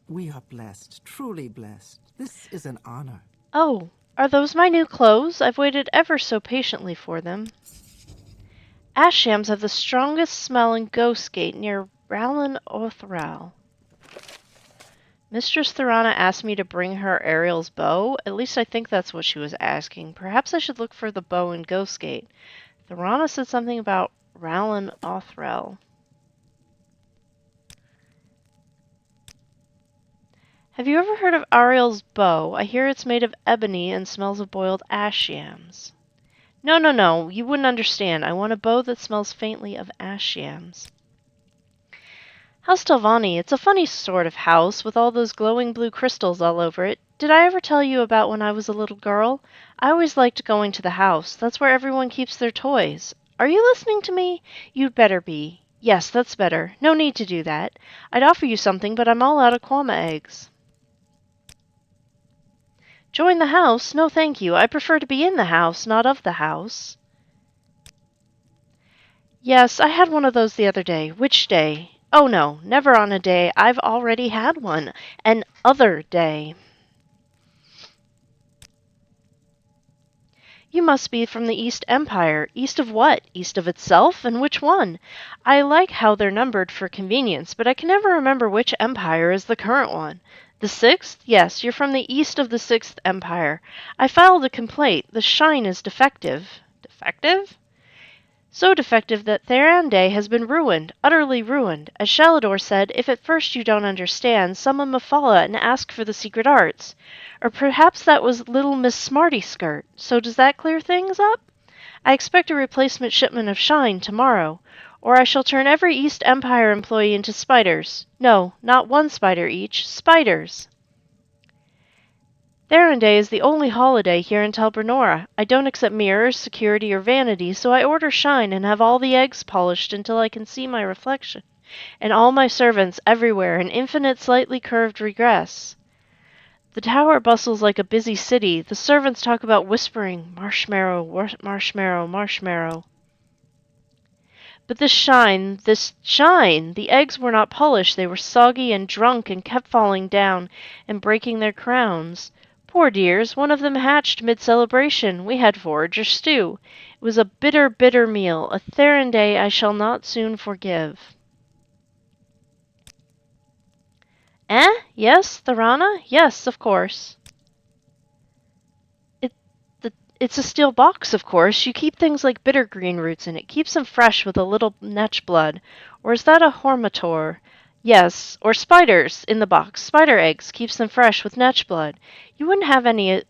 We are blessed, truly blessed. This is an honor. Oh, are those my new clothes? I've waited ever so patiently for them. Ashams have the strongest smell in Ghostgate near Rowland Othral. Mistress Thorana asked me to bring her Ariel's bow. At least I think that's what she was asking. Perhaps I should look for the bow in Ghostgate. Thorana said something about Rowland Othral. Have you ever heard of Ariel's bow? I hear it's made of ebony and smells of boiled ash yams. No, no, no, you wouldn't understand. I want a bow that smells faintly of ash yams. House Telvanni, it's a funny sort of house with all those glowing blue crystals all over it. Did I ever tell you about when I was a little girl? I always liked going to the house. That's where everyone keeps their toys. Are you listening to me? You'd better be. Yes, that's better. No need to do that. I'd offer you something, but I'm all out of Quama eggs. Join the house? No, thank you. I prefer to be in the house, not of the house. Yes, I had one of those the other day. Which day? Oh no, never on a day. I've already had one. An other day. You must be from the East Empire. East of what? East of itself? And which one? I like how they're numbered for convenience, but I can never remember which empire is the current one. The Sixth? Yes, you're from the east of the Sixth Empire. I filed a complaint. The shine is defective. Defective? So defective that Therande has been ruined, utterly ruined. As Shalador said, if at first you don't understand, summon Mephala and ask for the secret arts. Or perhaps that was little Miss Smarty Skirt. So does that clear things up? I expect a replacement shipment of shine tomorrow, or I shall turn every East Empire employee into spiders. No, not one spider each, spiders. Therande is the only holiday here in Telbranora. I don't accept mirrors, security, or vanity, so I order shine and have all the eggs polished until I can see my reflection, and all my servants everywhere in infinite slightly curved regress. The tower bustles like a busy city. The servants talk about whispering, marshmallow, marshmallow, marshmallow. But this shine! The eggs were not polished. They were soggy and drunk and kept falling down and breaking their crowns. Poor dears, one of them hatched mid-celebration. We had forager stew. It was a bitter, bitter meal, a Theron day I shall not soon forgive. Eh? Yes, Thorana? Yes, of course. It, it's a steel box, of course. You keep things like bitter green roots in it. Keeps them fresh with a little netch blood. Or is that a hormator? Yes, or spiders in the box. Spider eggs. Keeps them fresh with netch blood. You wouldn't have any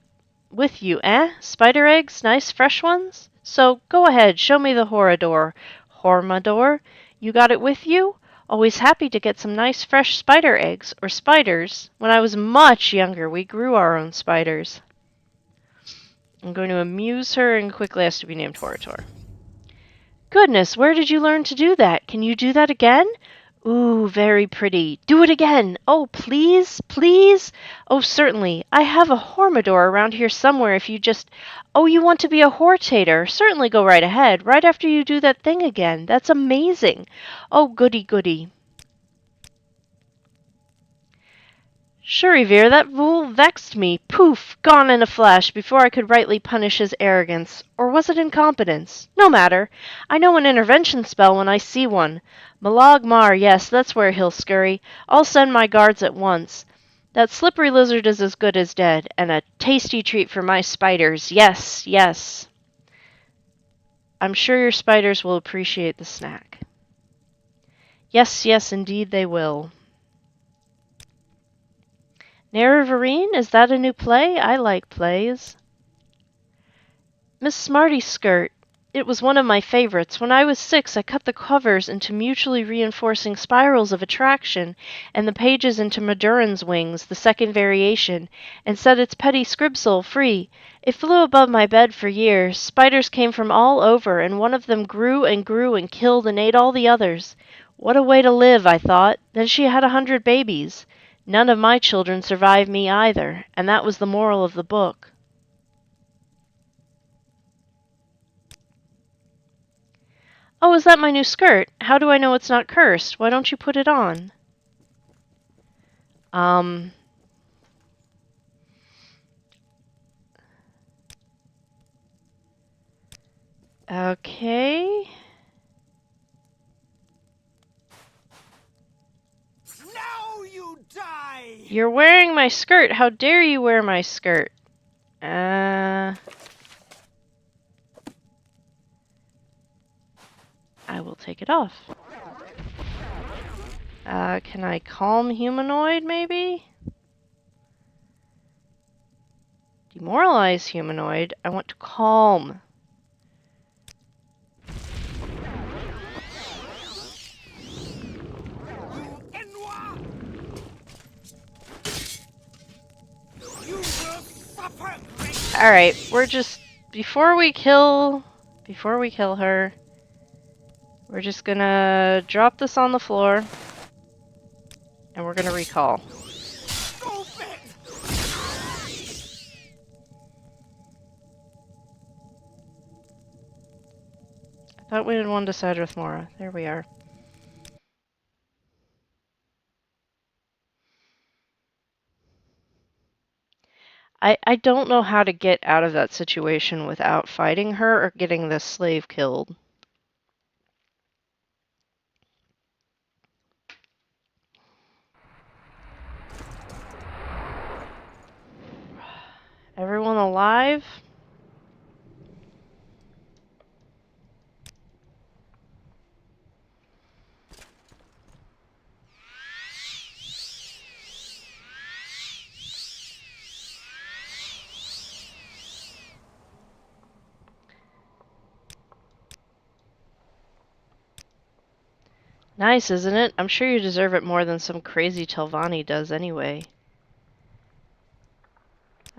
with you, eh? Spider eggs? Nice fresh ones? So, go ahead, show me the Horador. Hormador? You got it with you? Always happy to get some nice fresh spider eggs, or spiders. When I was much younger, we grew our own spiders. I'm going to amuse her and quickly ask to be named Horator. Goodness, where did you learn to do that? Can you do that again? Ooh, very pretty. Do it again. Oh, please, please. Oh, certainly. I have a Hormador around here somewhere if you just... Oh, you want to be a Hortator? Certainly go right ahead, right after you do that thing again. That's amazing. Oh, goody, goody. Shurivir, that fool vexed me. Poof! Gone in a flash, before I could rightly punish his arrogance. Or was it incompetence? No matter. I know an intervention spell when I see one. Malag Mar, yes, that's where he'll scurry. I'll send my guards at once. That slippery lizard is as good as dead, and a tasty treat for my spiders. Yes, yes. I'm sure your spiders will appreciate the snack. Yes, yes, indeed they will. Nerevarine, is that a new play? I like plays. Miss Smarty's skirt. It was one of my favorites. When I was 6, I cut the covers into mutually reinforcing spirals of attraction, and the pages into Madurin's wings, the second variation, and set its petty scribsole free. It flew above my bed for years. Spiders came from all over, and one of them grew and grew and killed and ate all the others. What a way to live, I thought. Then she had 100 babies. None of my children survived me either, and that was the moral of the book. Oh, is that my new skirt? How do I know it's not cursed? Why don't you put it on? Okay. Now you die! You're wearing my skirt. How dare you wear my skirt? I will take it off. Can I calm humanoid, maybe? Demoralize humanoid. I want to calm. Alright, we're just... Before we kill her, we're just gonna drop this on the floor. And we're gonna recall. I thought we did one to side with Mora. There we are. I don't know how to get out of that situation without fighting her or getting this slave killed. Everyone alive? Nice, isn't it? I'm sure you deserve it more than some crazy Telvanni does anyway.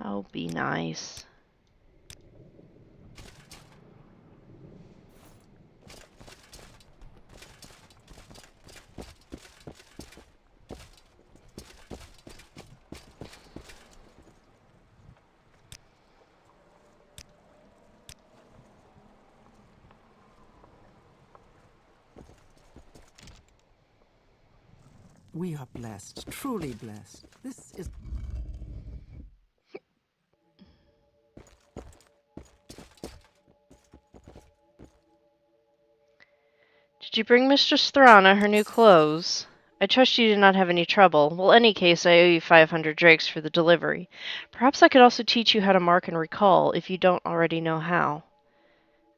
Oh, be nice. We are blessed, truly blessed. This is... Did you bring Mistress Thrana her new clothes? I trust you did not have any trouble. Well, in any case, I owe you 500 drakes for the delivery. Perhaps I could also teach you how to mark and recall, if you don't already know how.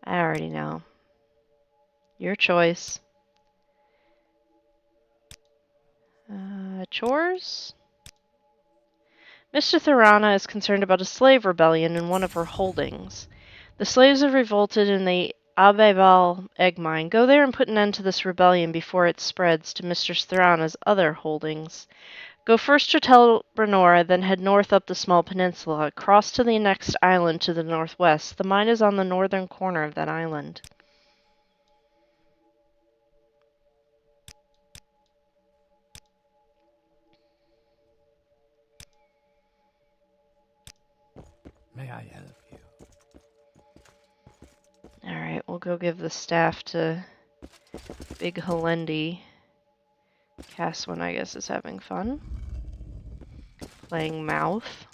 I already know. Your choice. Chores? Mr. Thrana is concerned about a slave rebellion in one of her holdings. The slaves have revolted in the Abbeville egg mine. Go there and put an end to this rebellion before it spreads to Mistress Thrana's other holdings. Go first to Tel Brenora, then head north up the small peninsula. Cross to the next island to the northwest. The mine is on the northern corner of that island. May I help you? Alright, we'll go give the staff to Big Helendi. Caswin, I guess, is having fun. Playing Mouth.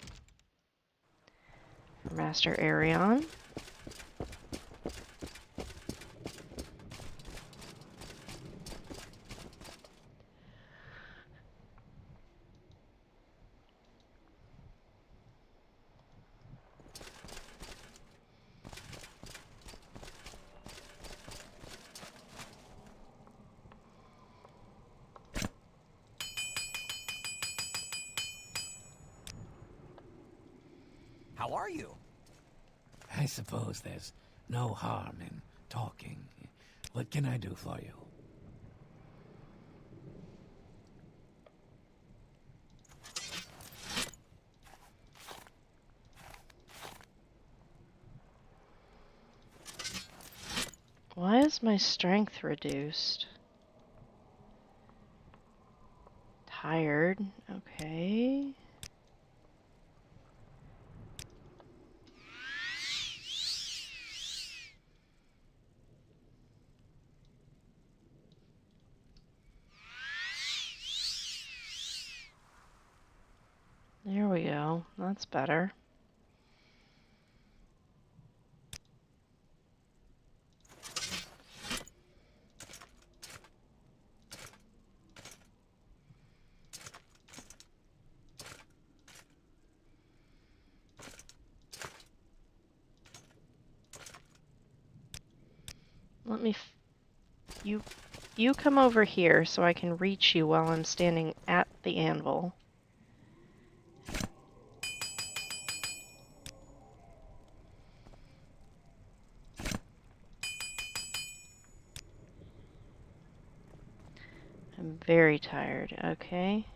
For Master Arion. How are you? I suppose there's no harm in talking. What can I do for you? Why is my strength reduced? Tired. Okay. There we go. That's better. Let me... You come over here so I can reach you while I'm standing at the anvil. I'm very tired. Okay.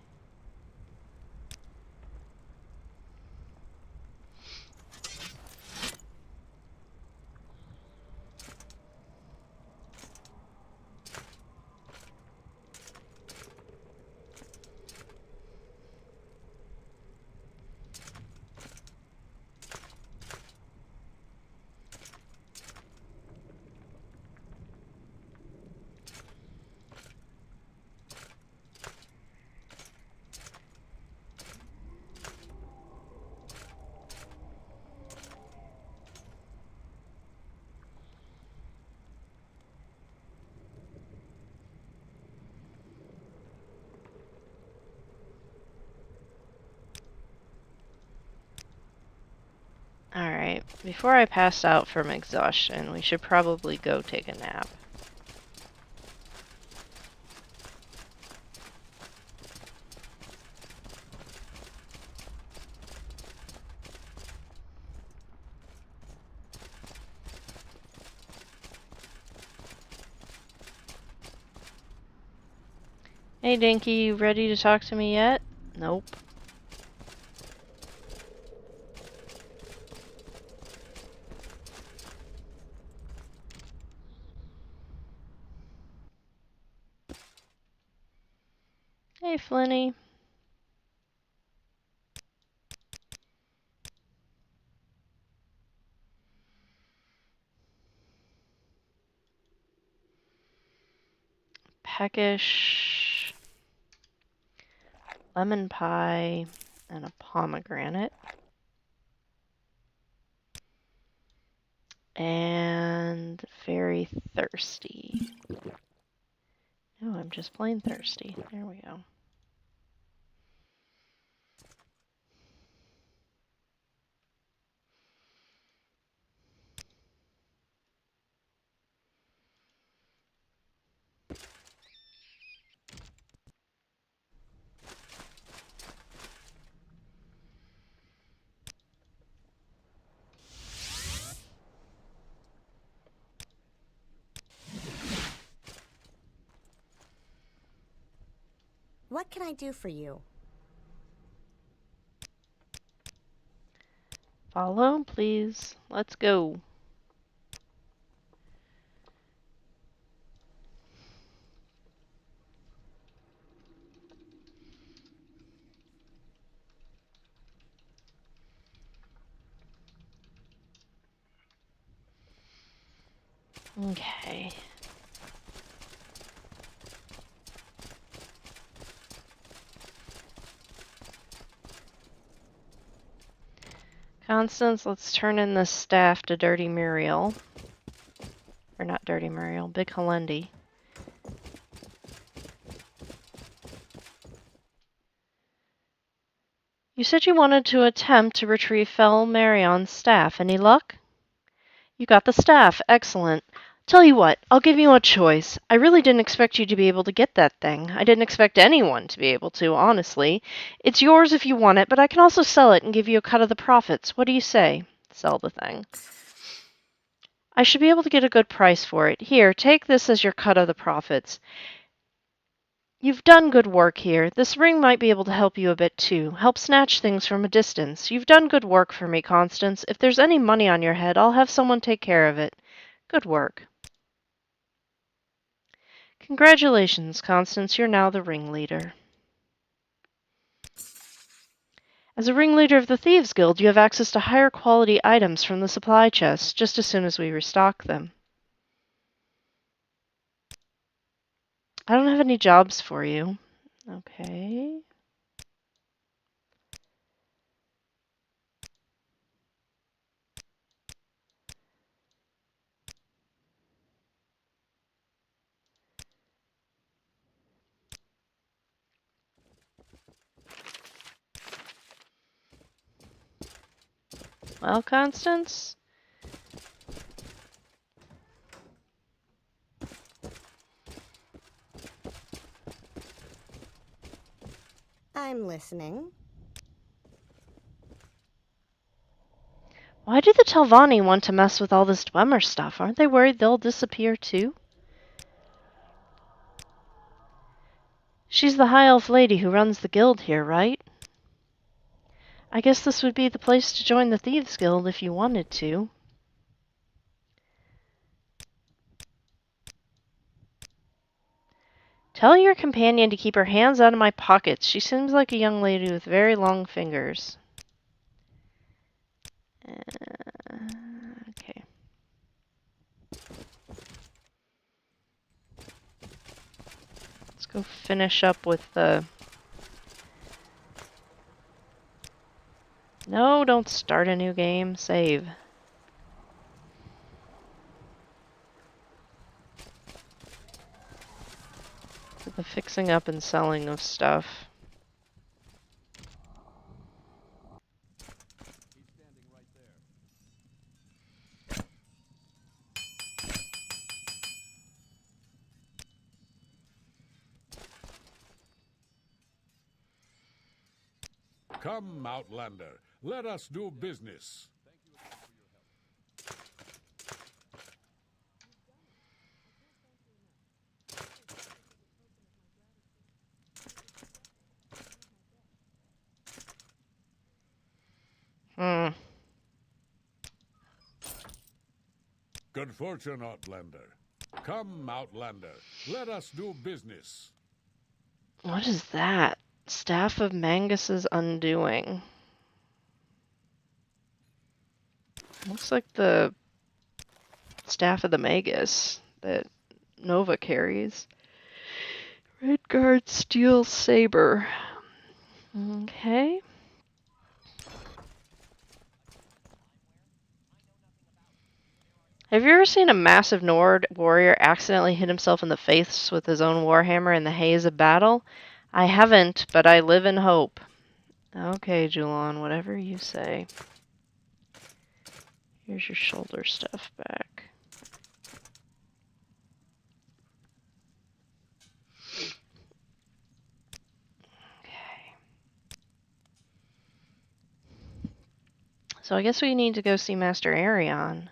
Alright, before I pass out from exhaustion, we should probably go take a nap. Hey Dinky, you ready to talk to me yet? Nope. Hey Flinny. Peckish. Lemon pie. And a pomegranate. And very thirsty. I'm just plain thirsty. There we go. What can I do for you? Follow, please. Let's go. Okay. Constance, let's turn in this staff to Dirty Muriel. Or not Dirty Muriel, Big Helendi. You said you wanted to attempt to retrieve Fel Marion's staff. Any luck? You got the staff. Excellent. Tell you what, I'll give you a choice. I really didn't expect you to be able to get that thing. I didn't expect anyone to be able to, honestly. It's yours if you want it, but I can also sell it and give you a cut of the profits. What do you say? Sell the thing. I should be able to get a good price for it. Here, take this as your cut of the profits. You've done good work here. This ring might be able to help you a bit too. Help snatch things from a distance. You've done good work for me, Constance. If there's any money on your head, I'll have someone take care of it. Good work. Congratulations, Constance. You're now the ringleader. As a ringleader of the Thieves Guild, you have access to higher quality items from the supply chest, just as soon as we restock them. I don't have any jobs for you. Okay. Well, Constance? I'm listening. Why do the Telvanni want to mess with all this Dwemer stuff? Aren't they worried they'll disappear too? She's the High Elf lady who runs the guild here, right? I guess this would be the place to join the Thieves Guild if you wanted to. Tell your companion to keep her hands out of my pockets. She seems like a young lady with very long fingers. Okay. Let's go finish up with the... No, don't start a new game. Save. The fixing up and selling of stuff. Come, Outlander. Let us do business. Good fortune, Outlander. Come, Outlander. Let us do business. What is that? Staff of Mangus's Undoing. Looks like the Staff of the Magus that Nova carries. Redguard Steel Saber. Okay. Have you ever seen a massive Nord warrior accidentally hit himself in the face with his own warhammer in the haze of battle? I haven't, but I live in hope. Okay, Julon, whatever you say. Here's your shoulder stuff back. Okay. So I guess we need to go see Master Arion.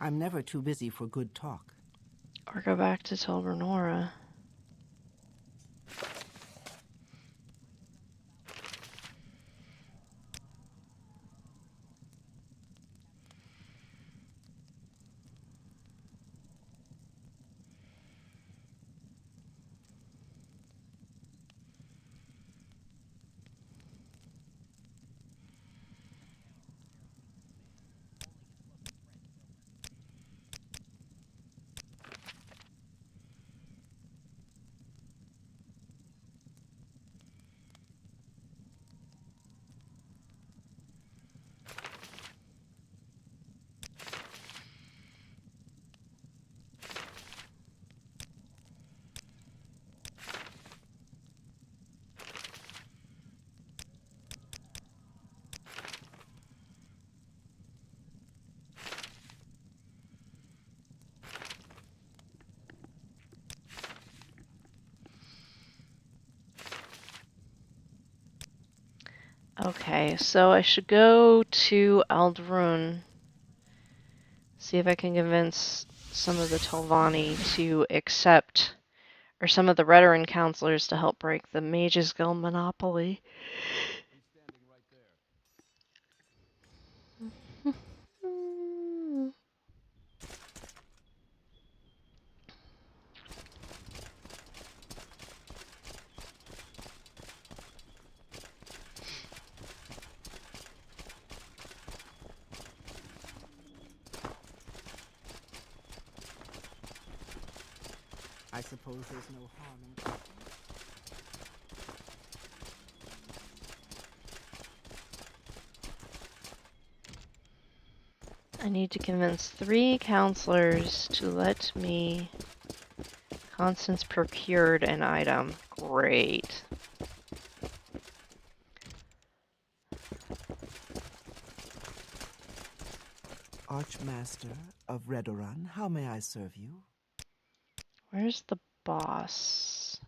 I'm never too busy for good talk. Or go back to Tel Brenora. Okay, so I should go to Aldrun. See if I can convince some of the Telvanni to accept, or some of the Redoran counselors to help break the Mages Guild monopoly. I suppose there's no harm in talking. I need to convince 3 counselors to let me. Constance procured an item. Great. Archmaster of Redoran, how may I serve you? Where's the boss?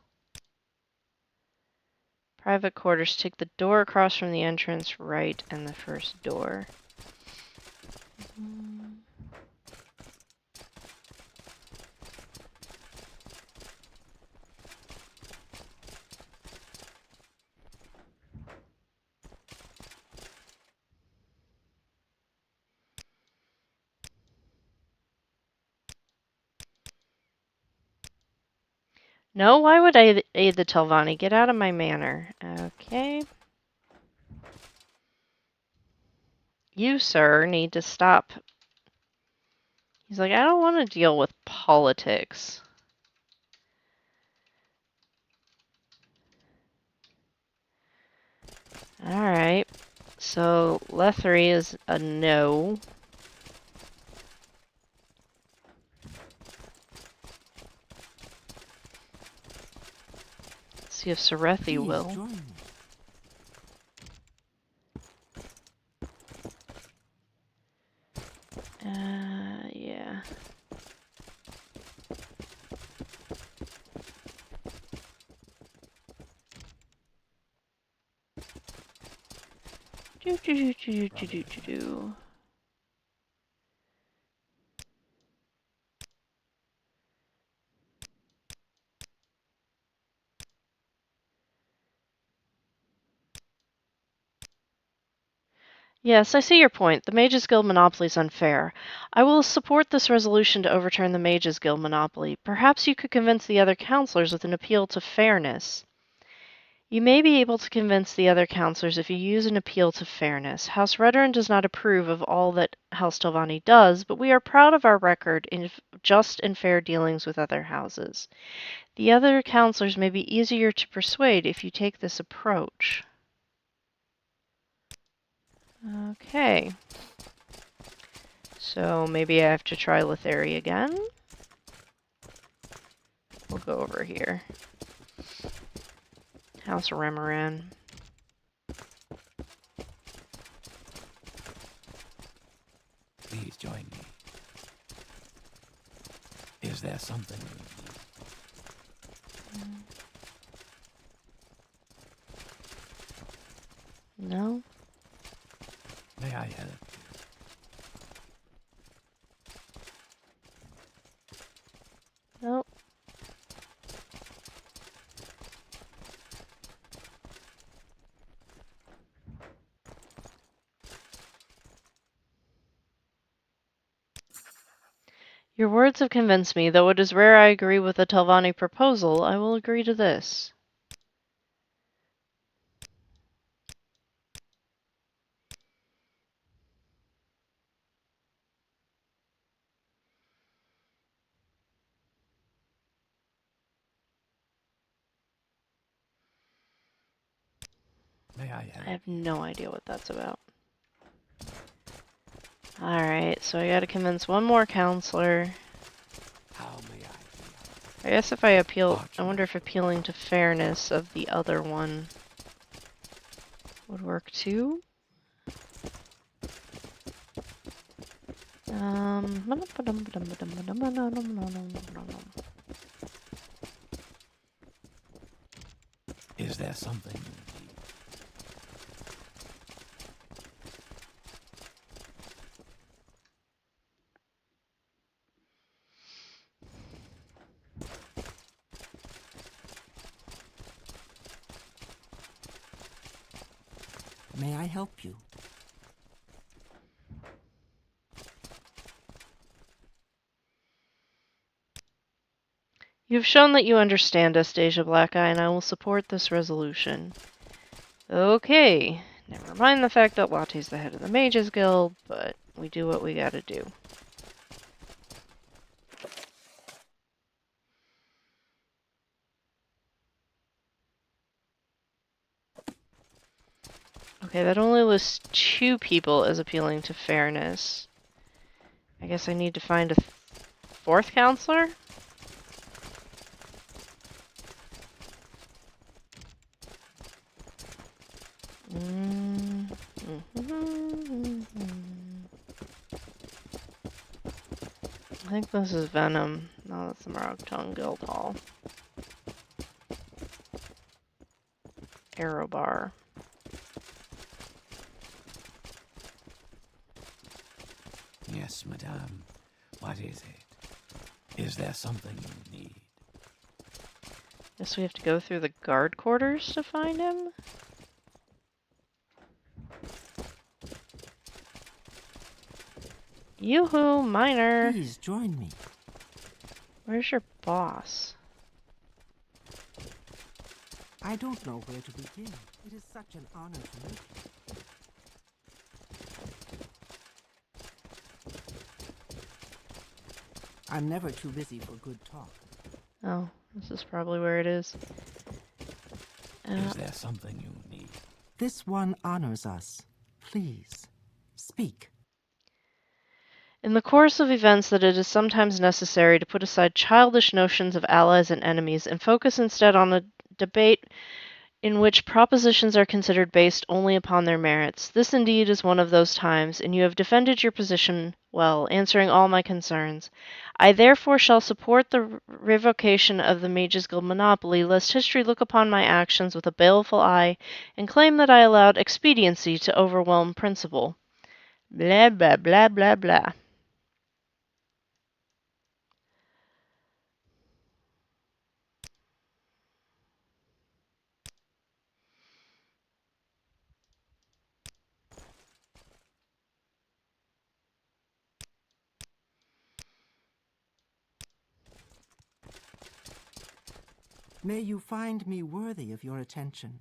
Private quarters. Take the door across from the entrance right and the first door. No, why would I aid the Telvanni? Get out of my manor. Okay. You, sir, need to stop. He's like, I don't want to deal with politics. Alright. So, Lethery is a no. Let's see if Sarethi Please will. join me. Yeah. Do do do do do do do do. Yes, I see your point. The Mages Guild monopoly is unfair. I will support this resolution to overturn the Mages Guild monopoly. Perhaps you could convince the other counselors with an appeal to fairness. You may be able to convince the other counselors if you use an appeal to fairness. House Redoran does not approve of all that House Telvanni does, but we are proud of our record in just and fair dealings with other houses. The other counselors may be easier to persuade if you take this approach. Okay. So maybe I have to try Letheri again. We'll go over here. House Remoran. Please join me. Is there something you need? No? May I help? Nope. Your words have convinced me. Though it is rare I agree with the Telvanni proposal, I will agree to this. May I help? I have no idea what that's about. Alright, so I gotta convince one more counselor. How may I help? I guess if I appeal, I wonder if appealing to fairness of the other one would work too. Is there something you need? May I help you? You've shown that you understand us, Dacia Blackeye, and I will support this resolution. Okay, never mind the fact that Latte's the head of the Mages Guild, but we do what we gotta do. Okay, that only lists 2 people as appealing to fairness. I guess I need to find a 4th counselor? I think this is Venom. No, that's the Morrowind Guild Hall. Arrow bar. Yes, madame. What is it? Is there something you need? Guess we have to go through the guard quarters to find him? Yoo-hoo, miner! Please join me. Where's your boss? I don't know where to begin. It is such an honor to meet you. I'm never too busy for good talk. Oh, this is probably where it is. Is there something you need? This one honors us. Please, speak. In the course of events that it is sometimes necessary to put aside childish notions of allies and enemies and focus instead on a debate in which propositions are considered based only upon their merits. This indeed is one of those times, and you have defended your position well, answering all my concerns. I therefore shall support the revocation of the Mages Guild monopoly, lest history look upon my actions with a baleful eye and claim that I allowed expediency to overwhelm principle. Blah, blah, blah, blah, blah. May you find me worthy of your attention.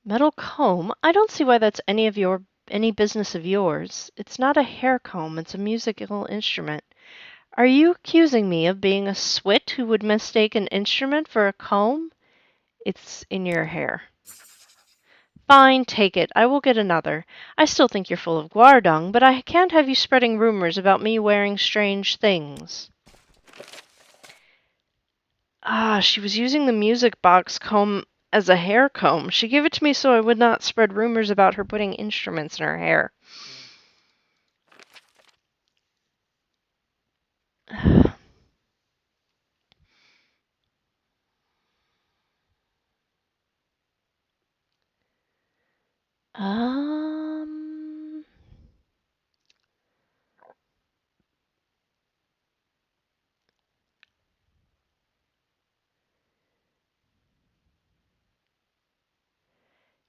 Metal comb? I don't see why that's any of your any business of yours. It's not a hair comb, it's a musical instrument. Are you accusing me of being a swit who would mistake an instrument for a comb? It's in your hair. Fine, take it. I will get another. I still think you're full of guardung, but I can't have you spreading rumors about me wearing strange things. Ah, she was using the music box comb as a hair comb. She gave it to me so I would not spread rumors about her putting instruments in her hair. Um...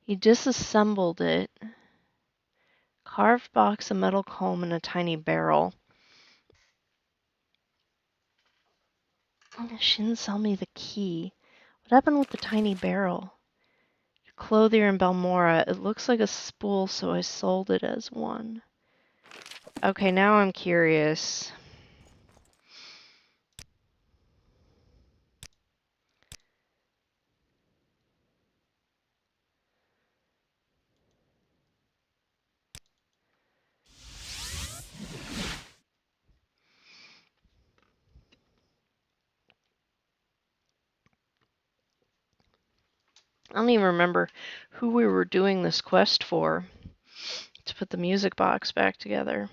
He disassembled it. Carved box, a metal comb, and a tiny barrel. She didn't sell me the key. What happened with the tiny barrel? Clothier in Balmora. It looks like a spool, so I sold it as one. Okay, now I'm curious. I don't even remember who we were doing this quest for to put the music box back together.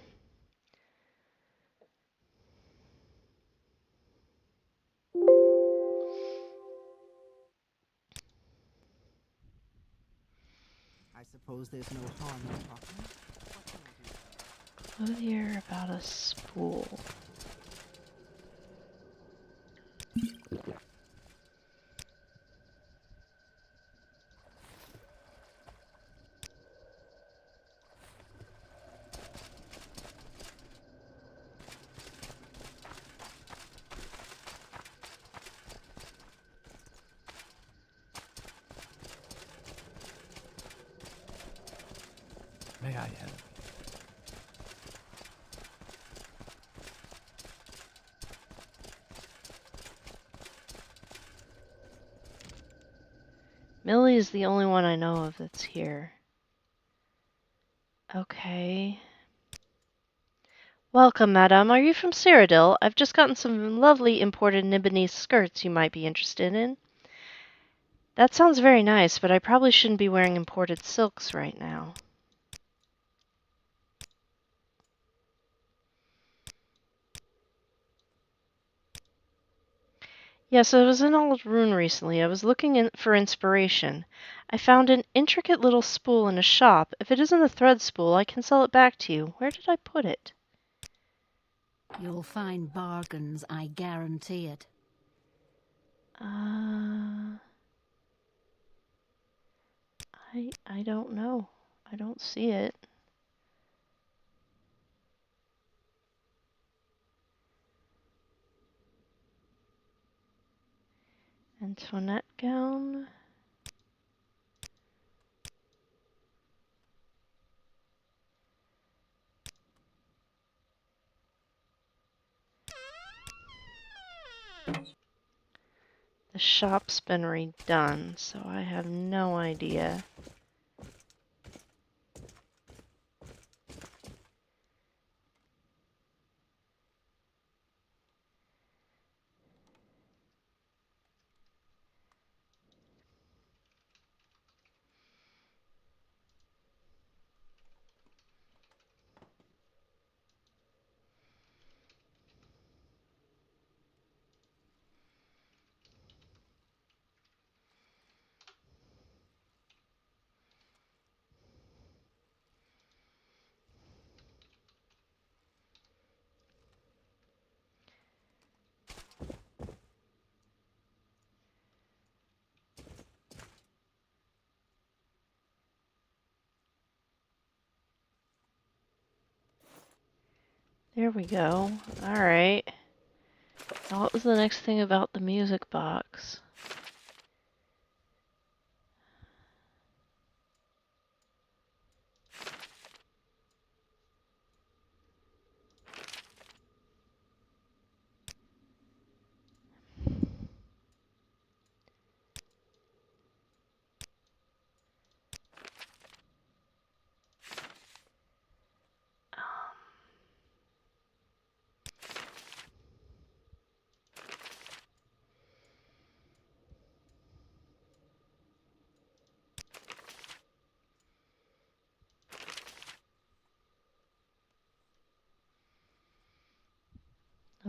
I suppose there's no harm in talking. Clothier about a spool. May I help? Millie is the only one I know of that's here. Okay. Welcome, madam. Are you from Cyrodiil? I've just gotten some lovely imported Nibonese skirts you might be interested in. That sounds very nice, but I probably shouldn't be wearing imported silks right now. Yes, I was in Old Rune recently. I was looking for inspiration. I found an intricate little spool in a shop. If it isn't a thread spool, I can sell it back to you. Where did I put it? You'll find bargains, I guarantee it. I don't know. I don't see it. Antoinette gown. The shop's been redone, so I have no idea. There we go. Alright. Now what was the next thing about the music box?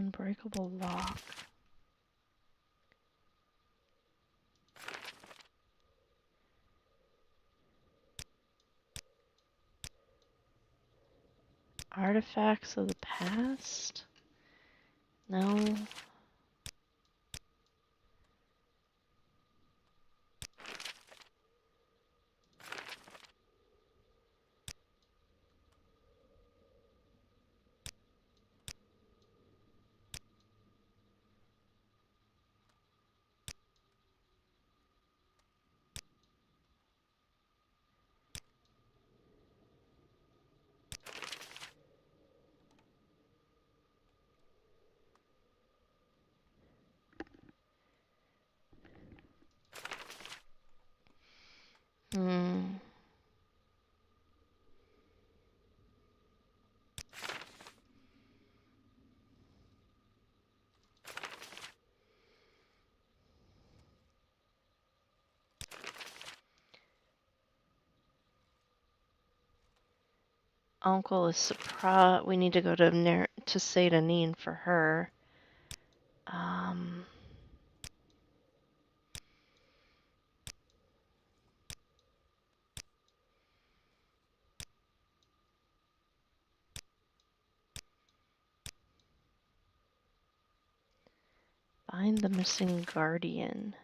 Unbreakable lock. Artifacts of the past? No. Hmm. Uncle is surprised. We need to go to Satanine for her. Find the missing guardian.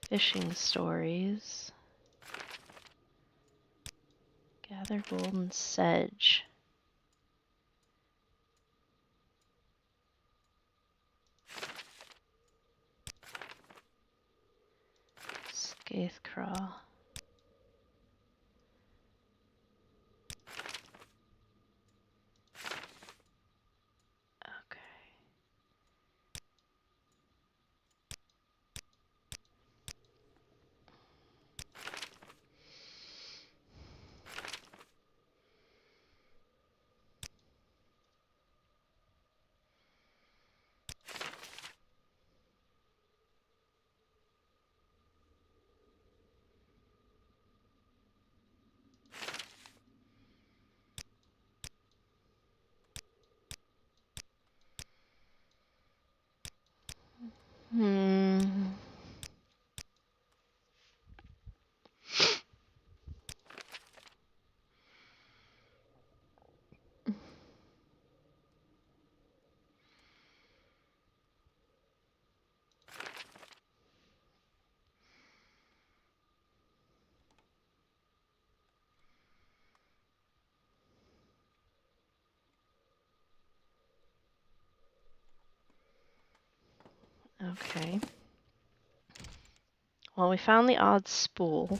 Fishing stories. Gather golden sedge. Scathecraw. Okay. Hmm. Okay. Well, we found the odd spool.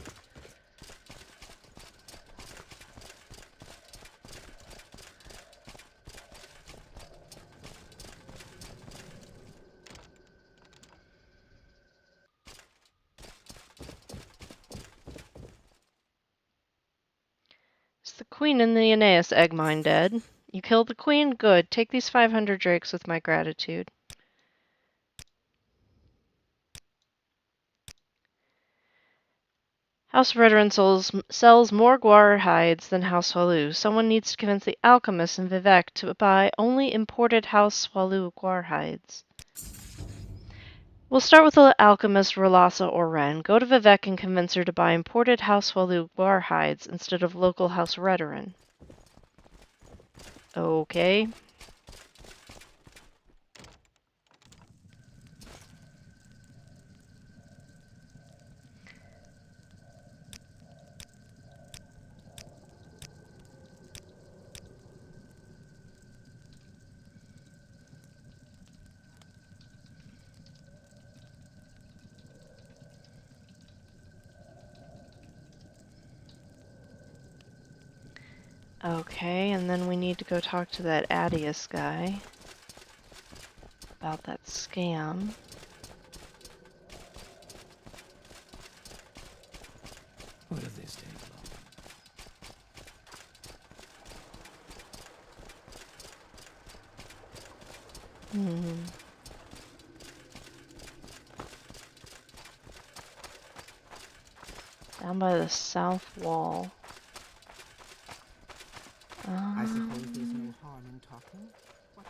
Is the queen in the Aeneas egg mine dead? You killed the queen? Good. Take these 500 drakes with my gratitude. House Veteran sells more guar hides than House Swallow. Someone needs to convince the alchemist in Vivek to buy only imported House Swallow guar hides. We'll start with the alchemist Rolasa or Ren. Go to Vivek and convince her to buy imported House Swallow guar hides instead of local House Veteran. Okay. Okay, and then we need to go talk to that Adius guy about that scam. What does this take long? Down by the south wall. I suppose there's no harm in talking. What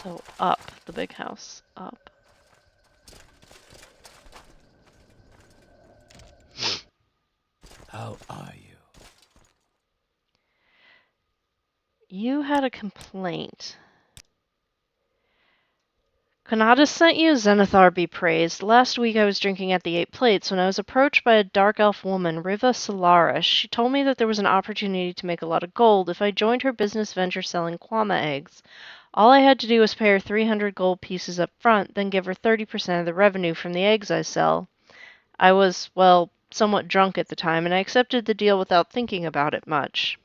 So up, the big house, up. How are you? You had a complaint. Kanata sent you, Zenithar be praised. Last week I was drinking at the Eight Plates when I was approached by a dark elf woman, Riva Solaris. She told me that there was an opportunity to make a lot of gold if I joined her business venture selling Kwama eggs. All I had to do was pay her 300 gold pieces up front, then give her 30% of the revenue from the eggs I sell. I was, well, somewhat drunk at the time, and I accepted the deal without thinking about it much.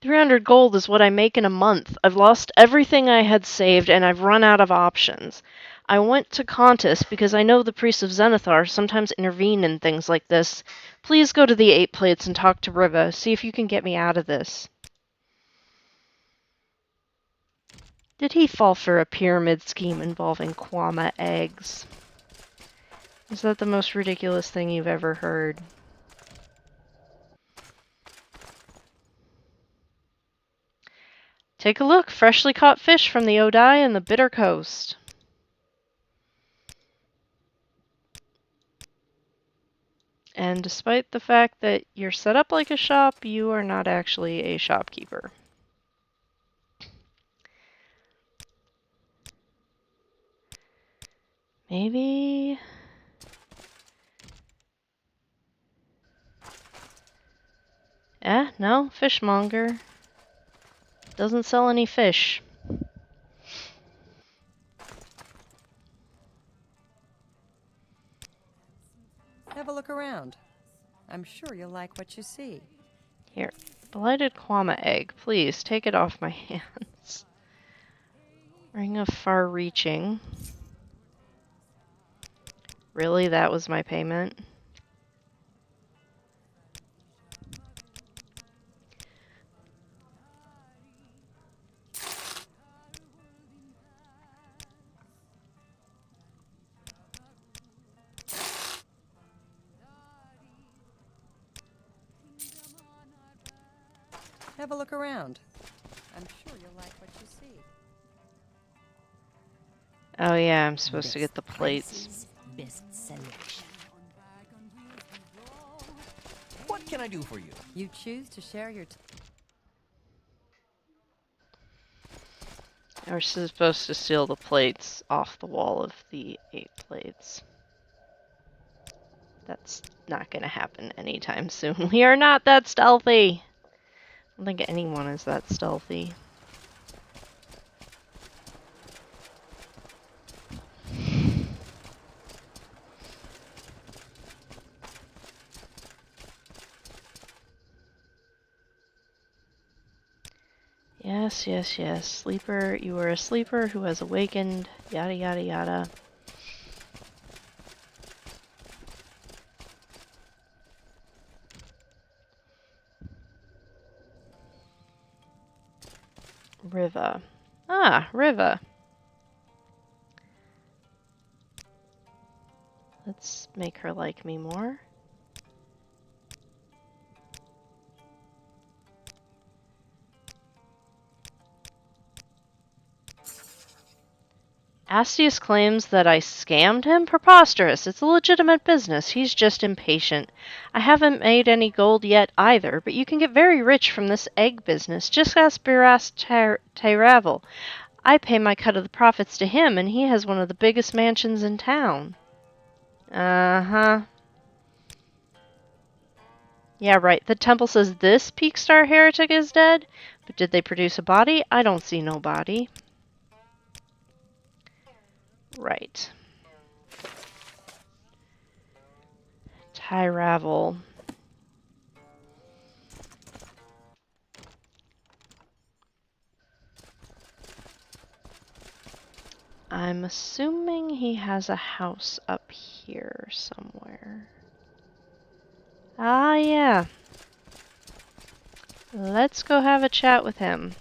300 gold is what I make in a month. I've lost everything I had saved, and I've run out of options. I went to Contis because I know the priests of Zenithar sometimes intervene in things like this. Please go to the Eight Plates and talk to Riva. See if you can get me out of this. Did he fall for a pyramid scheme involving Kwama eggs? Is that the most ridiculous thing you've ever heard? Take a look. Freshly caught fish from the Odai and the Bitter Coast. And despite the fact that you're set up like a shop, you are not actually a shopkeeper. Maybe... no, fishmonger. Doesn't sell any fish. Have a look around. I'm sure you'll like what you see. Here, blighted Kwama egg. Please, take it off my hands. Ring of far-reaching. Really, that was my payment? Have a look around. I'm sure you'll like what you see. Oh yeah, I'm supposed to get the plates. Prices, best selection. What can I do for you? You choose to share your We're supposed to steal the plates off the wall of the 8 plates. That's not going to happen anytime soon. We are not that stealthy! I don't think anyone is that stealthy. Yes, yes, yes. Sleeper, you are a sleeper who has awakened. Yada, yada, yada. Riva. Ah, Riva. Let's make her like me more. Astius claims that I scammed him? Preposterous. It's a legitimate business. He's just impatient. I haven't made any gold yet either, but you can get very rich from this egg business. Just ask Biras Tyravel. I pay my cut of the profits to him, and he has one of the biggest mansions in town. Uh-huh. Yeah, right. The temple says this Peakstar heretic is dead, but did they produce a body? I don't see no body. Right. Tyravel. I'm assuming he has a house up here somewhere. Ah, yeah. Let's go have a chat with him.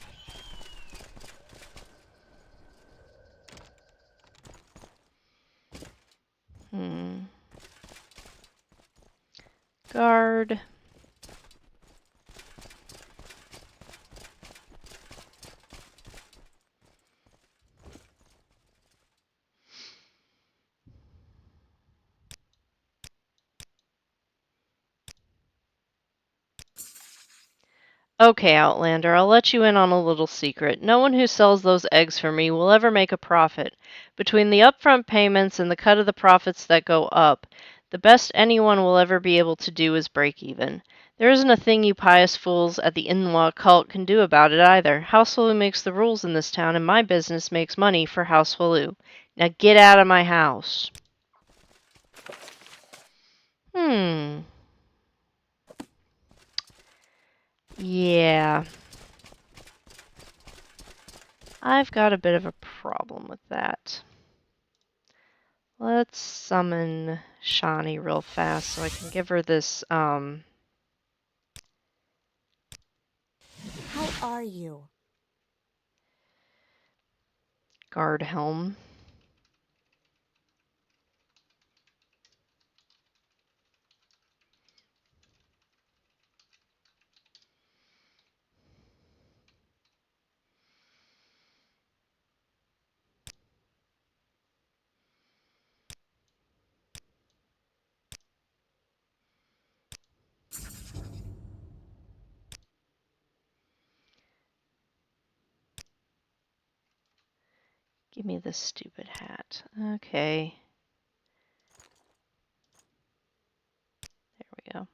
Guard. Okay, Outlander, I'll let you in on a little secret. No one who sells those eggs for me will ever make a profit. Between the upfront payments and the cut of the profits that go up, the best anyone will ever be able to do is break even. There isn't a thing you pious fools at the in-law cult can do about it either. Housewaloo makes the rules in this town, and my business makes money for Housewaloo. Now get out of my house. Hmm. Yeah. I've got a bit of a problem with that. Let's summon Shani real fast so I can give her this, How are you? guard helm. Give me this stupid hat. Okay. There we go.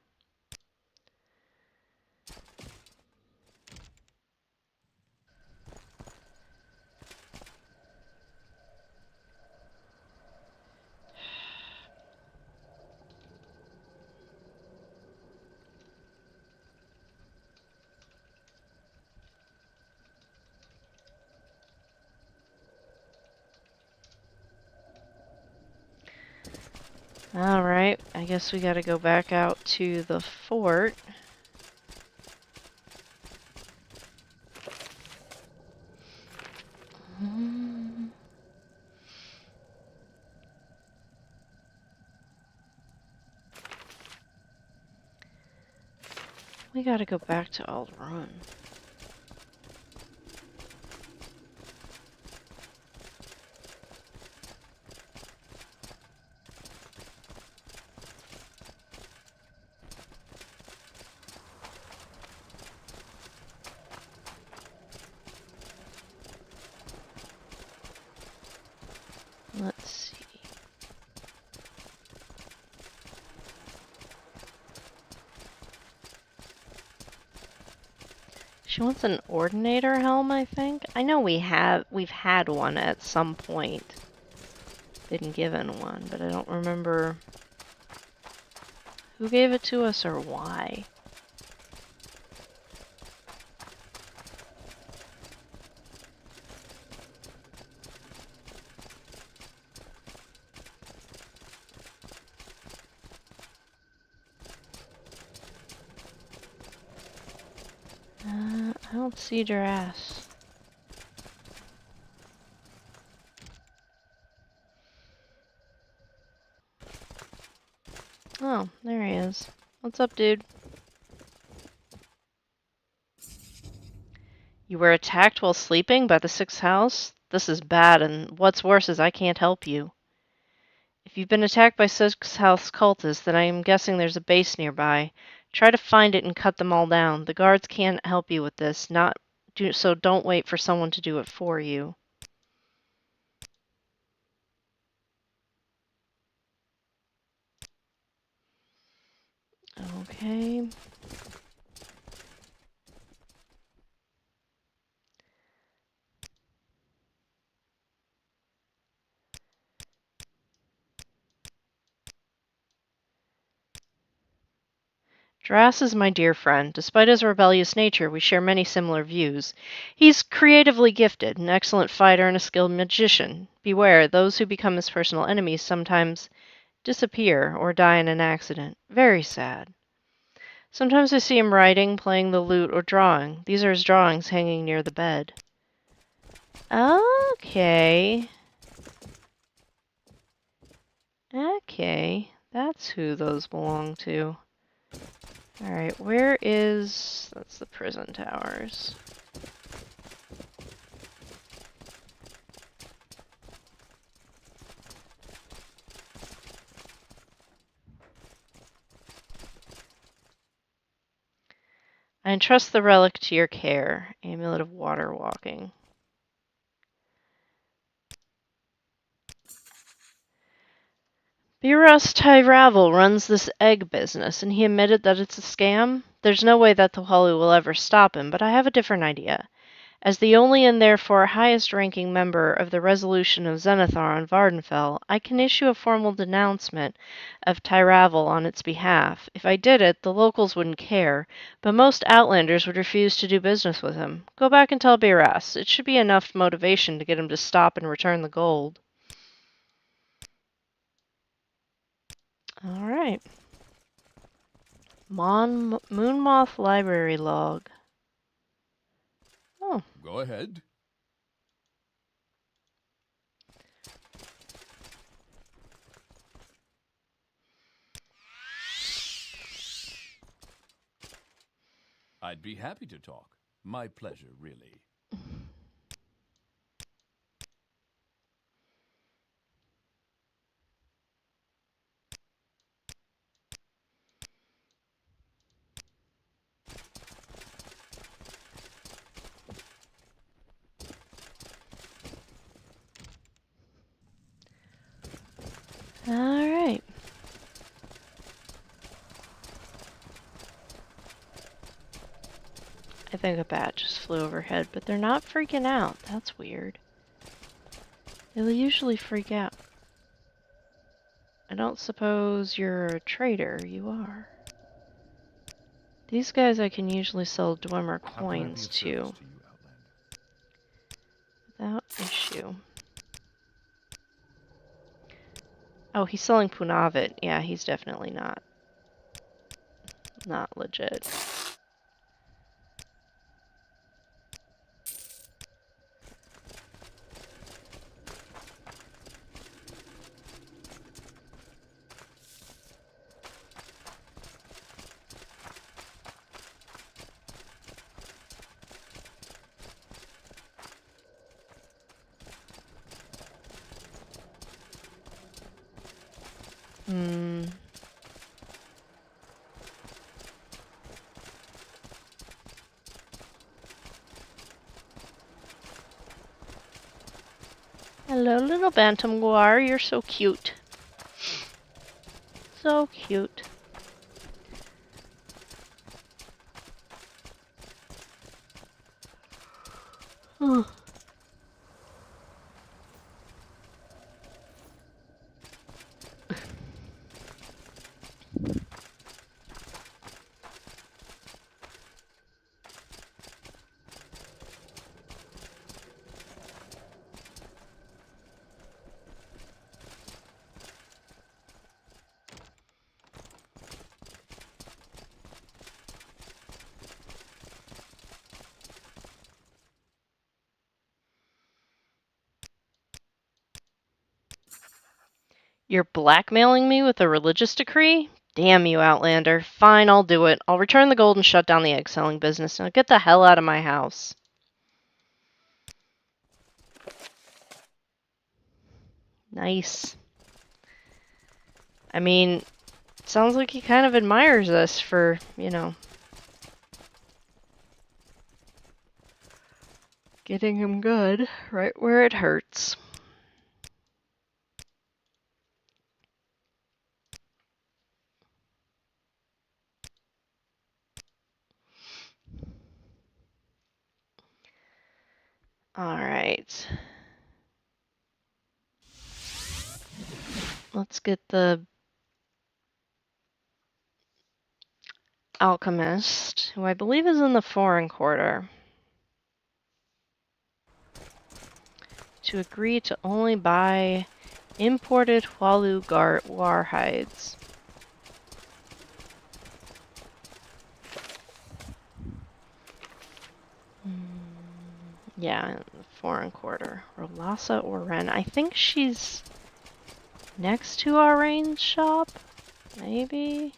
Alright, I guess we gotta go back out to the fort. We gotta go back to Ald'ruhn. Let's see. She wants an Ordinator helm, I think. I know we've had one at some point. Been given one, but I don't remember who gave it to us or why. I don't see Dras. Oh, there he is. What's up, dude? You were attacked while sleeping by the Sixth House? This is bad, and what's worse is I can't help you. If you've been attacked by Sixth House cultists, then I am guessing there's a base nearby. Try to find it and cut them all down. The guards can't help you with this, so don't wait for someone to do it for you. Okay. Dras is my dear friend. Despite his rebellious nature, we share many similar views. He's creatively gifted, an excellent fighter, and a skilled magician. Beware, those who become his personal enemies sometimes disappear or die in an accident. Very sad. Sometimes I see him writing, playing the lute, or drawing. These are his drawings hanging near the bed. Okay. Okay. That's who those belong to. Alright, where is... That's the prison towers. I I entrust the relic to your care. Amulet of Water Walking. Buros Tyravel runs this egg business, and he admitted that it's a scam. There's no way that the Wali will ever stop him, but I have a different idea. As the only and therefore highest-ranking member of the Resolution of Zenithar on Vardenfell, I can issue a formal denouncement of Tyravel on its behalf. If I did it, the locals wouldn't care, but most Outlanders would refuse to do business with him. Go back and tell Biras. It should be enough motivation to get him to stop and return the gold. All right. Moonmoth Library Log. Oh. Go ahead. I'd be happy to talk. My pleasure, really. All right. I think a bat just flew overhead, but they're not freaking out. That's weird. They'll usually freak out. I don't suppose you're a trader. You are. These guys I can usually sell Dwemer coins to. Without issue. Oh, he's selling Punavit. Yeah, he's definitely not legit. Hello, little Bantam Guar. You're so cute. So cute. You're blackmailing me with a religious decree? Damn you, Outlander. Fine, I'll do it. I'll return the gold and shut down the egg selling business. Now get the hell out of my house. Nice. I mean, sounds like he kind of admires us for, you know, getting him good right where it hurts. All right. Let's get the alchemist, who I believe is in the foreign quarter, to agree to only buy imported Hualu war hides. Yeah, in the foreign quarter. Rolasa or Ren. I think she's next to our range shop. Maybe?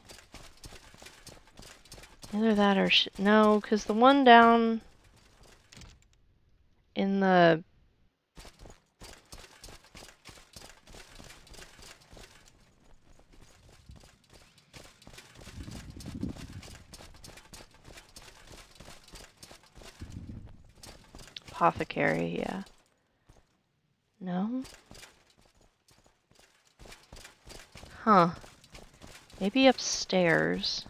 Either that or no, because the one down in the apothecary, yeah. No? Huh. Maybe upstairs.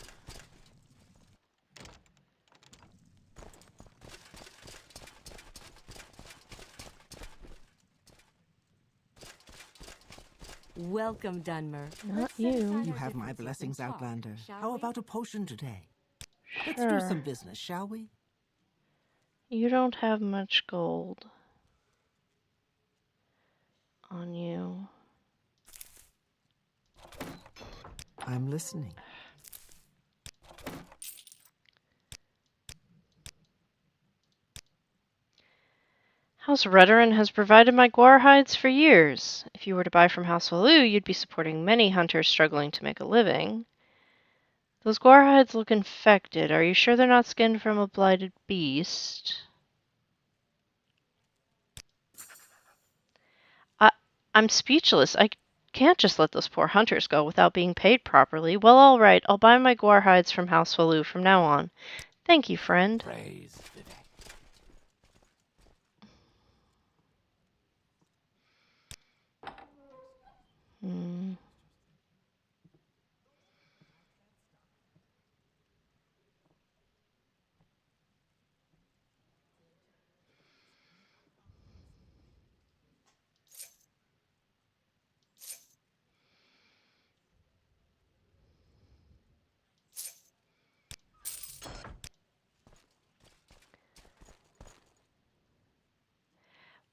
Welcome, Dunmer. Not Let's set you. aside You our have my differences blessings, and talk, Outlander. shall How we? about a potion today? Let's Sure. do some business, shall we? You don't have much gold on you. I'm listening. House Redoran has provided my guar hides for years. If you were to buy from House Waloo, you'd be supporting many hunters struggling to make a living. Those guar hides look infected. Are you sure they're not skinned from a blighted beast? I'm speechless. I can't just let those poor hunters go without being paid properly. Well, all right. I'll buy my guar hides from House Waloo from now on. Thank you, friend. Praise Vivek. Hmm.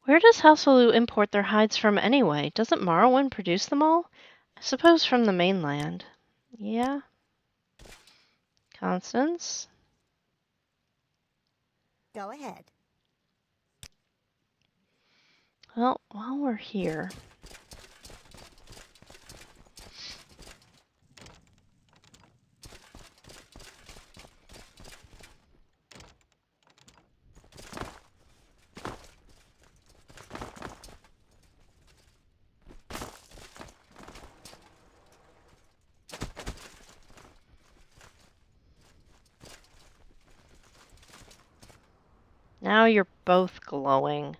Where does House Waloo import their hides from anyway? Doesn't Morrowind produce them all? I suppose from the mainland. Yeah? Constance? Go ahead. Well, while we're here... Now you're both glowing.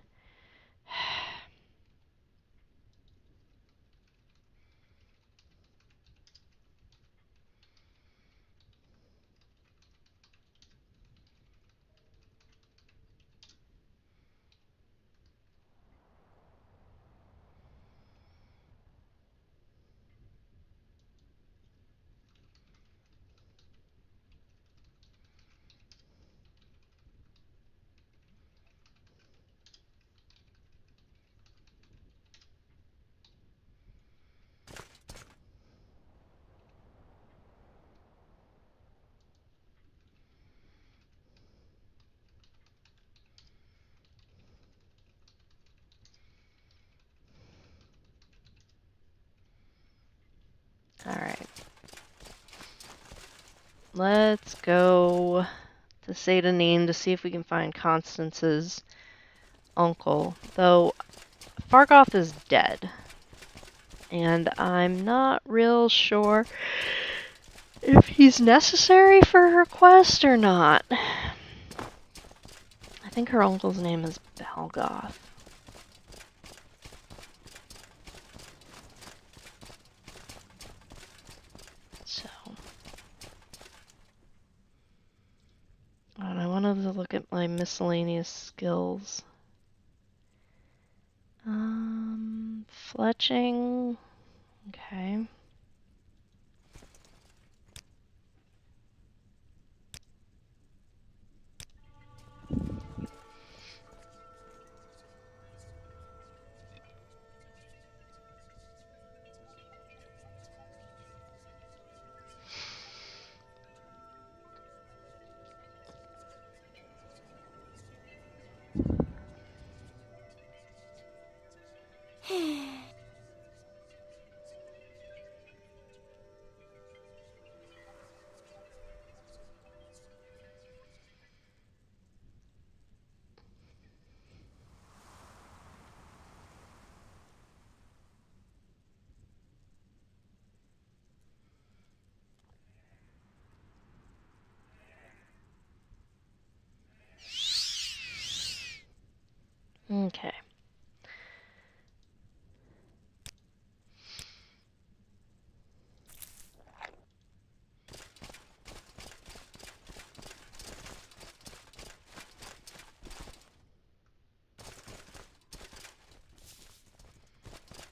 Alright. Let's go to Satanine to see if we can find Constance's uncle. Though, Fargoth is dead. And I'm not real sure if he's necessary for her quest or not. I think her uncle's name is Balgoth. So... And I wanted to look at my miscellaneous skills. Fletching. Okay. Okay.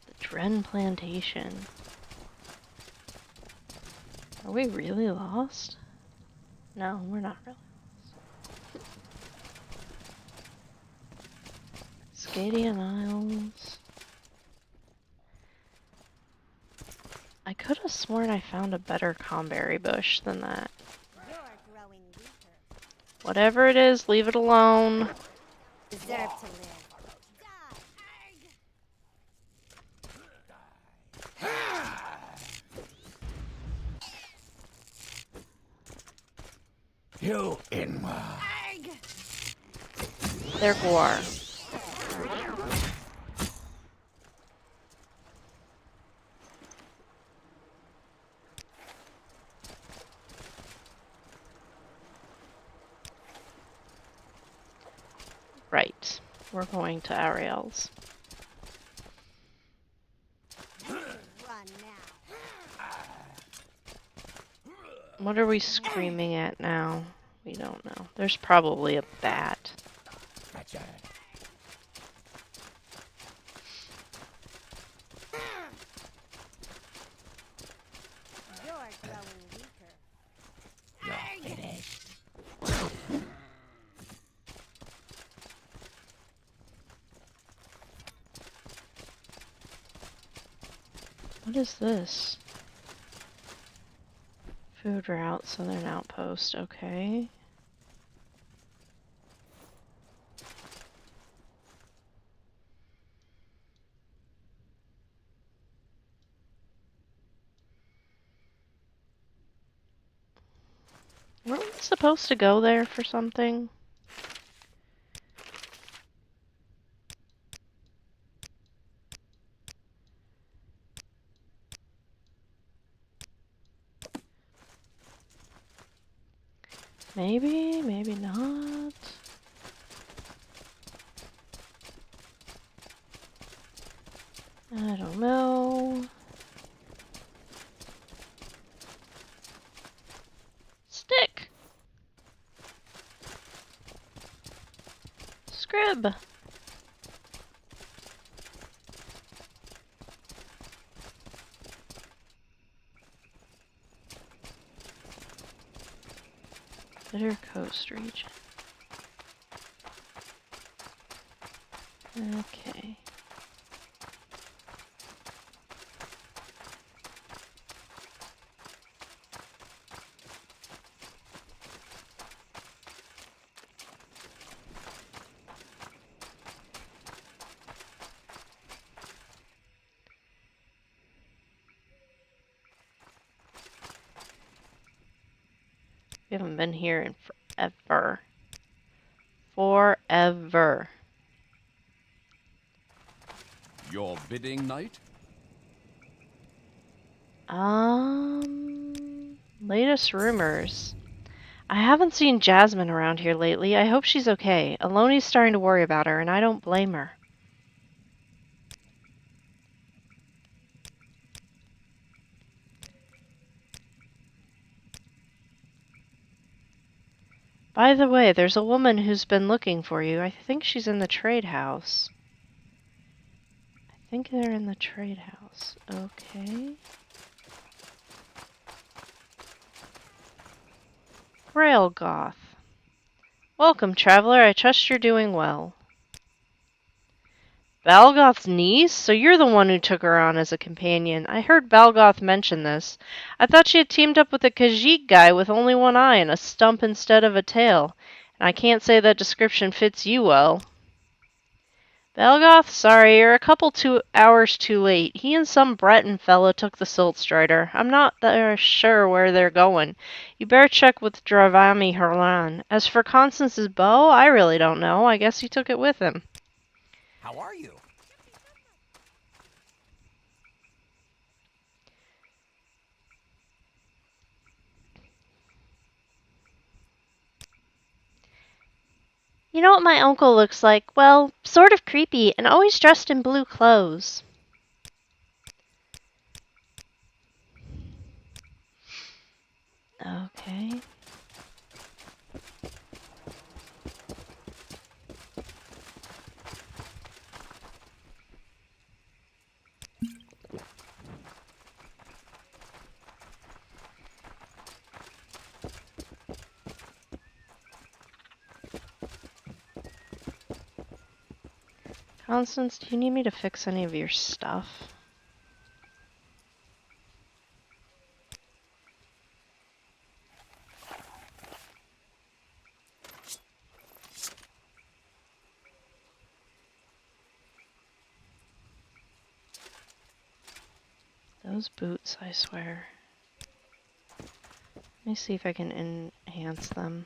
The Dren Plantation. Are we really lost? No, we're not really lost. Scadian Isles. I could have sworn I found a better comberry bush than that. You're growing weaker. Whatever it is, leave it alone. Deserve to live. You Inwa. They're Guar. Right. We're going to Ariel's. Run now. What are we screaming at now? We don't know. There's probably a bat. Gotcha. You're growing weaker. You're finished. What is this? Food route, southern outpost. Okay. Weren't we supposed to go there for something? Maybe, maybe not. I don't know. Stick! Scrib! Bitter Coast region. Okay. We haven't been here in forever. Forever. Your bidding, knight? Latest rumors. I haven't seen Jasmine around here lately. I hope she's okay. Aloni's starting to worry about her, and I don't blame her. By the way, there's a woman who's been looking for you. I think she's in the trade house. I think they're in the trade house. Okay. Railgoth. Welcome, traveler. I trust you're doing well. Balgoth's niece? So you're the one who took her on as a companion. I heard Balgoth mention this. I thought she had teamed up with a Khajiit guy with only one eye and a stump instead of a tail. And I can't say that description fits you well. Balgoth, sorry, you're a couple 2 hours too late. He and some Breton fella took the Silt Strider. I'm not sure where they're going. You better check with Dravami Harlan. As for Constance's bow, I really don't know. I guess he took it with him. How are you? You know what my uncle looks like? Well, sort of creepy and always dressed in blue clothes. Okay. Constance, do you need me to fix any of your stuff? Those boots, I swear. Let me see if I can enhance them.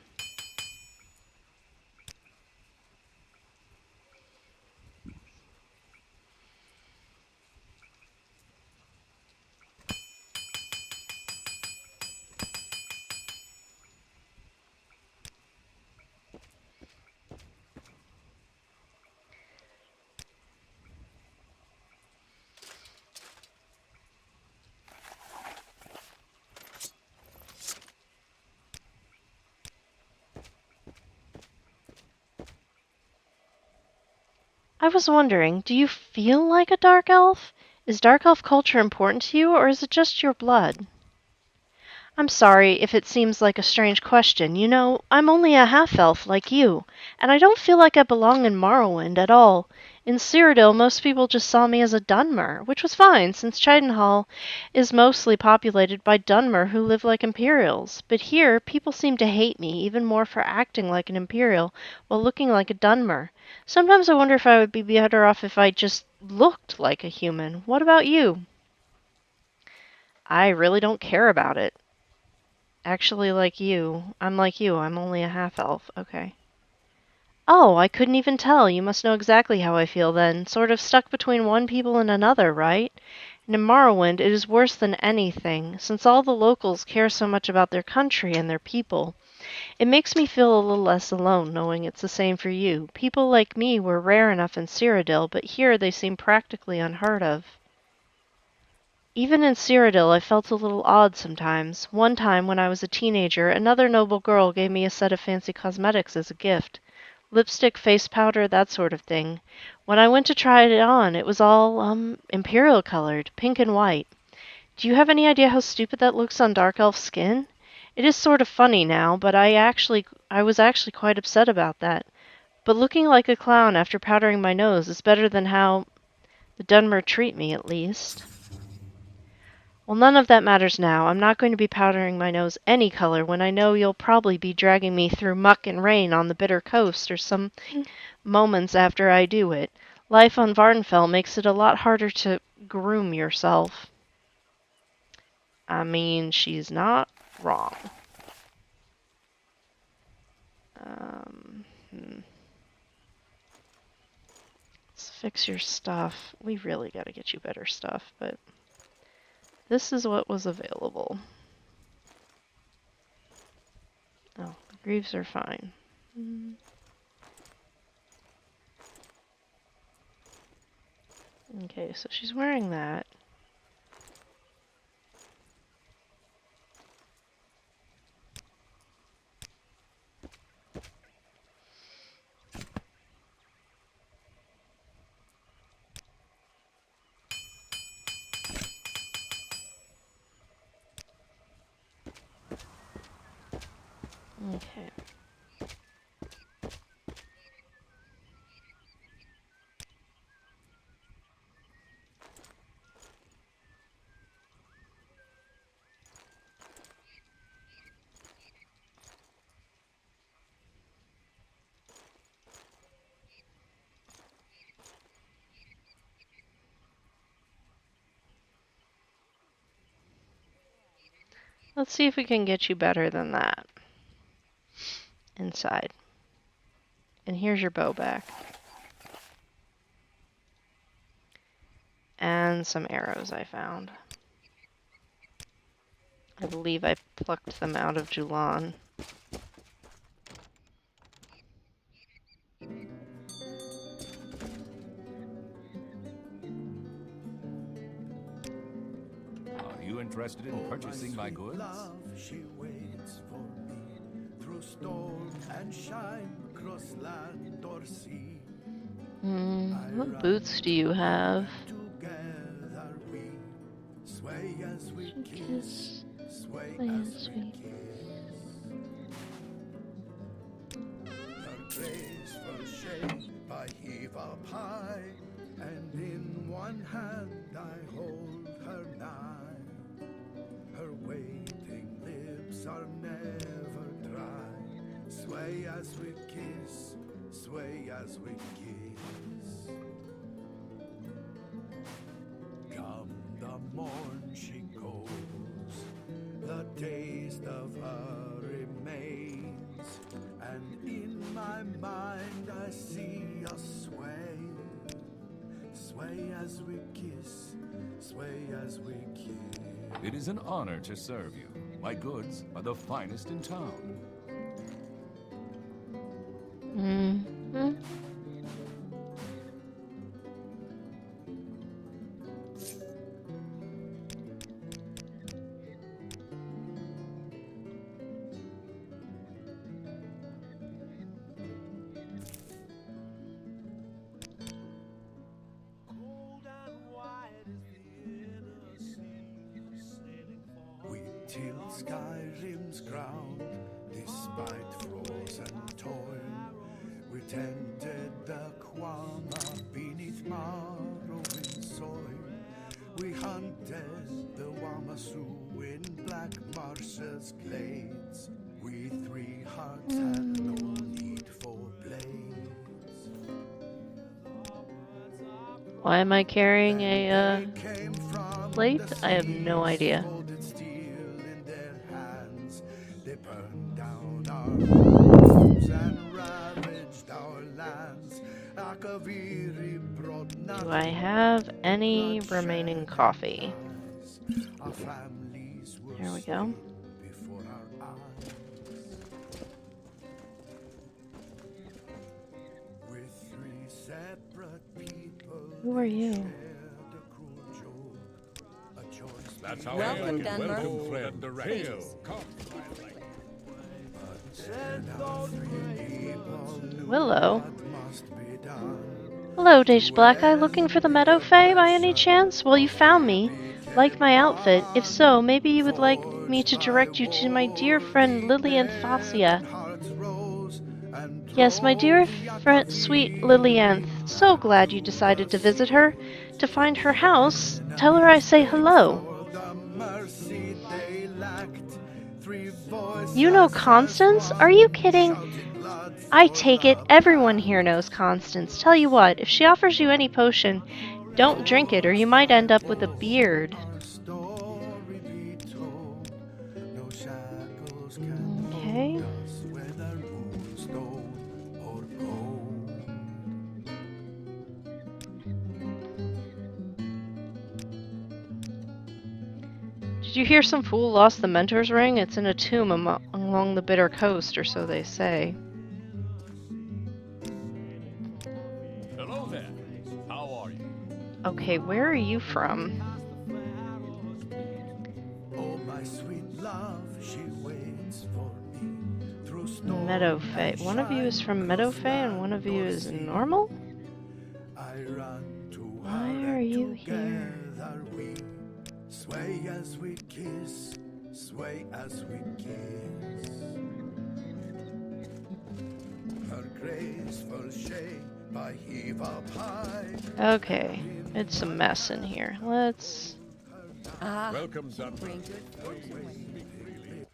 I was wondering, do you feel like a dark elf? Is dark elf culture important to you, or is it just your blood? I'm sorry if it seems like a strange question. You know, I'm only a half-elf like you, and I don't feel like I belong in Morrowind at all. In Cyrodiil, most people just saw me as a Dunmer, which was fine, since Chidenhall is mostly populated by Dunmer who live like Imperials. But here, people seem to hate me even more for acting like an Imperial while looking like a Dunmer. Sometimes I wonder if I would be better off if I just looked like a human. What about you? I really don't care about it. Actually, like you. I'm like you. I'm only a half-elf. Okay. Oh, I couldn't even tell. You must know exactly how I feel then. Sort of stuck between one people and another, right? And in Morrowind, it is worse than anything, since all the locals care so much about their country and their people. It makes me feel a little less alone, knowing it's the same for you. People like me were rare enough in Cyrodiil, but here they seem practically unheard of. Even in Cyrodiil, I felt a little odd sometimes. One time, when I was a teenager, another noble girl gave me a set of fancy cosmetics as a gift. Lipstick, face powder, that sort of thing. When I went to try it on, it was all, imperial colored, pink and white. Do you have any idea how stupid that looks on dark elf skin? It is sort of funny now, but I was actually quite upset about that. But looking like a clown after powdering my nose is better than how the Dunmer treat me, at least. Well, none of that matters now. I'm not going to be powdering my nose any color when I know you'll probably be dragging me through muck and rain on the bitter coast or some moments after I do it. Life on Vardenfell makes it a lot harder to groom yourself. I mean, she's not wrong. Um, hmm. Let's fix your stuff. We really gotta get you better stuff, but this is what was available. Oh, the greaves are fine. Okay, so she's wearing that. Okay. Let's see if we can get you better than that. Inside. And here's your bow back. And some arrows I found. I believe I plucked them out of Julan. interested in purchasing my goods? Love, she waits for me through storm and shine, cross land or sea. What boots do you have? Together we sway as we Kiss, sway sway as as we we kiss. Her graceful shape I heave up high, and in one hand I hold her nigh. Her waiting lips are never dry. Sway as we kiss, sway as we kiss. Come the morn she goes, the taste of her remains, and in my mind I see us sway, sway as we kiss, sway as we kiss. It is an honor to serve you. My goods are the finest in town. We till Skyrim's ground, despite frozen toil. We tended the Quama beneath Morrowind soil. We hunted the Wamasu in black marshes glades. We three hearts had no need for blades. Why am I carrying a plate? I have no idea. They burned down our homes and ravaged our lands. Akaviri brought Do I have any remaining coffee? our families were There we go. before our eyes. With three separate people, Who are you? shared a cruel joke, a choice That's how Welcome, I like it. Denver. Welcome, friend. Please. Hail. Come, Willow. Hello, Dacia Black Eye. Looking for the Meadow Fae by any chance? Well, you found me. Like my outfit? If so, maybe you would like me to direct you to my dear friend Lillian Dacia. Yes, my dear friend, sweet Lillian. So glad you decided to visit her. To find her house, tell her I say hello. You know Constance? Are you kidding? I take it everyone here knows Constance. Tell you what, if she offers you any potion, don't drink it or you might end up with a beard. Okay. Did you hear some fool lost the Mentor's ring? It's in a tomb along the Bitter Coast, or so they say. Hello there. How are you? Okay, where are you from? Oh, my sweet love, she waits for me through storm Meadow Fae. One of you is from Meadow Fae and one of you is normal? I run to Why are you here? together we sway as we kiss, sway as we kiss. Her graceful shape I heave up high. Okay, it's a mess in here. Let's... Welcome, Denver. Bring good fortune with you.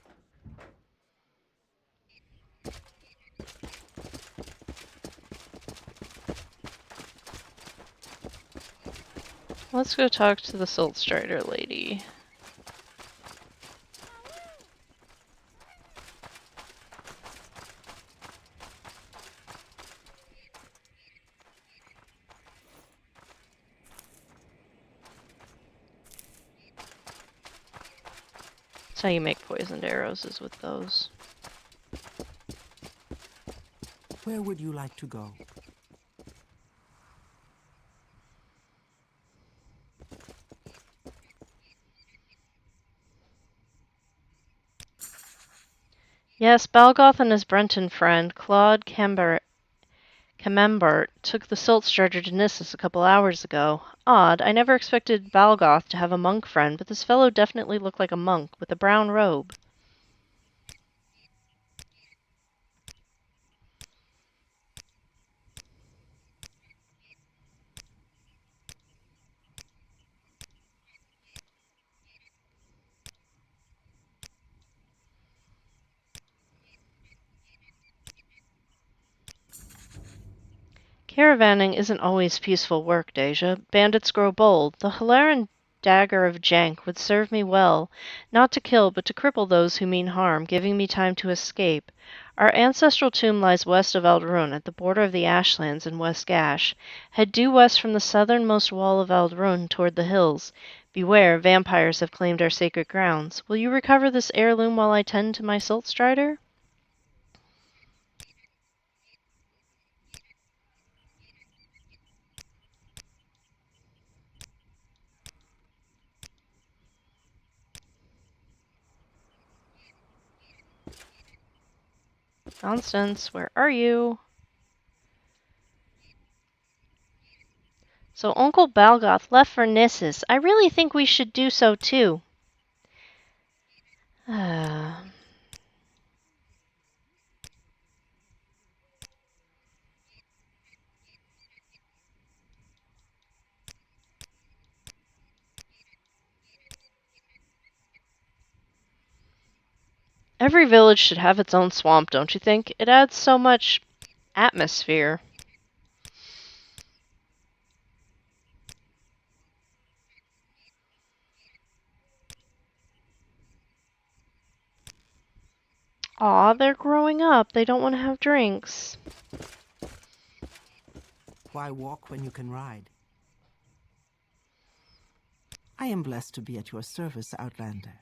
Let's go talk to the Salt Strider lady. That's how you make poisoned arrows, is with those. Where would you like to go? Yes, Balgoth and his Brenton friend, Claude Camembert, took the silt strider to Nissus a couple hours ago. Odd, I never expected Balgoth to have a monk friend, but this fellow definitely looked like a monk with a brown robe. Caravanning isn't always peaceful work, Deja. Bandits grow bold. The Halaran dagger of Jank would serve me well, not to kill, but to cripple those who mean harm, giving me time to escape. Our ancestral tomb lies west of Eldrune, at the border of the Ashlands in West Gash. Head due west from the southernmost wall of Eldrune toward the hills. Beware, vampires have claimed our sacred grounds. Will you recover this heirloom while I tend to my silt strider? Constance, where are you? So Uncle Balgoth left for Nissus. I really think we should do so too. Every village should have its own swamp, don't you think? It adds so much atmosphere. Aw, they're growing up. They don't want to have drinks. Why walk when you can ride? I am blessed to be at your service, Outlander.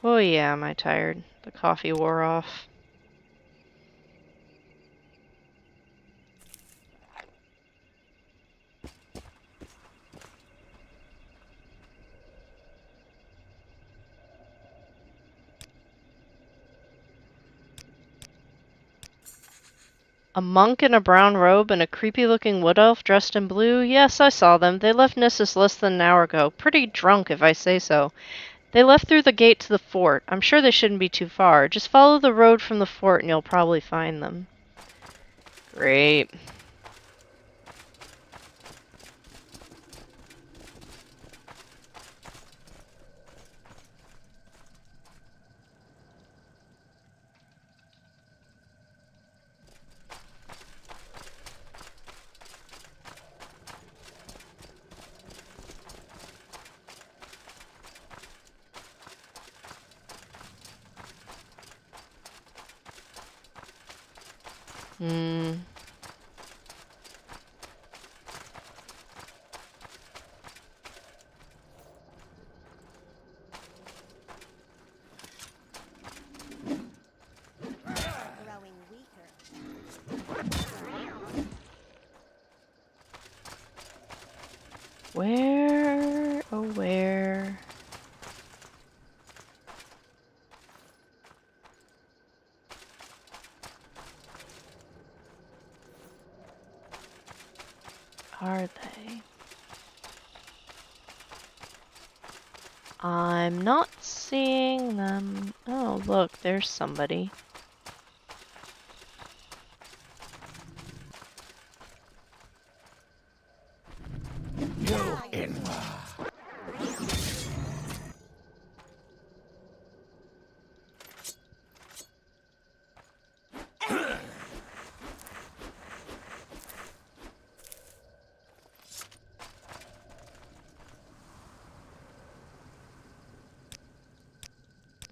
Oh yeah, am I tired. The coffee wore off. A monk in a brown robe and a creepy-looking wood elf dressed in blue? Yes, I saw them. They left Nissus less than an hour ago. Pretty drunk, if I say so. They left through the gate to the fort. I'm sure they shouldn't be too far. Just follow the road from the fort and you'll probably find them. Great. Growing weaker. Where, oh where? Are they? I'm not seeing them. Oh, look, there's somebody.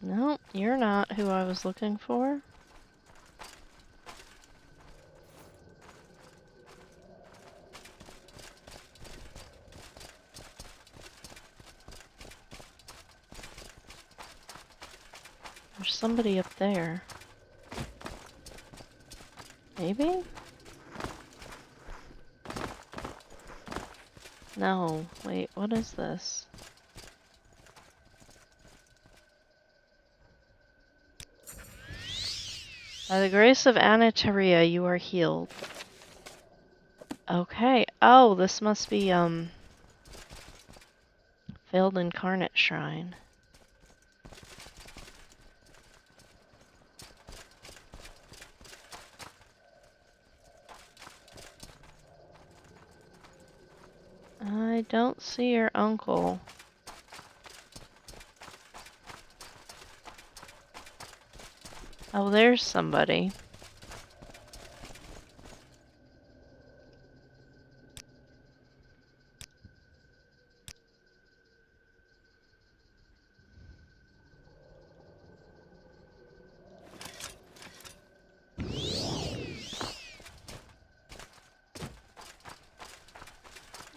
No, you're not who I was looking for. There's somebody up there. Maybe? No. Wait, what is this? By the grace of Anateria, you are healed. Okay. Oh, this must be, Failed Incarnate Shrine. I don't see your uncle. Oh, there's somebody.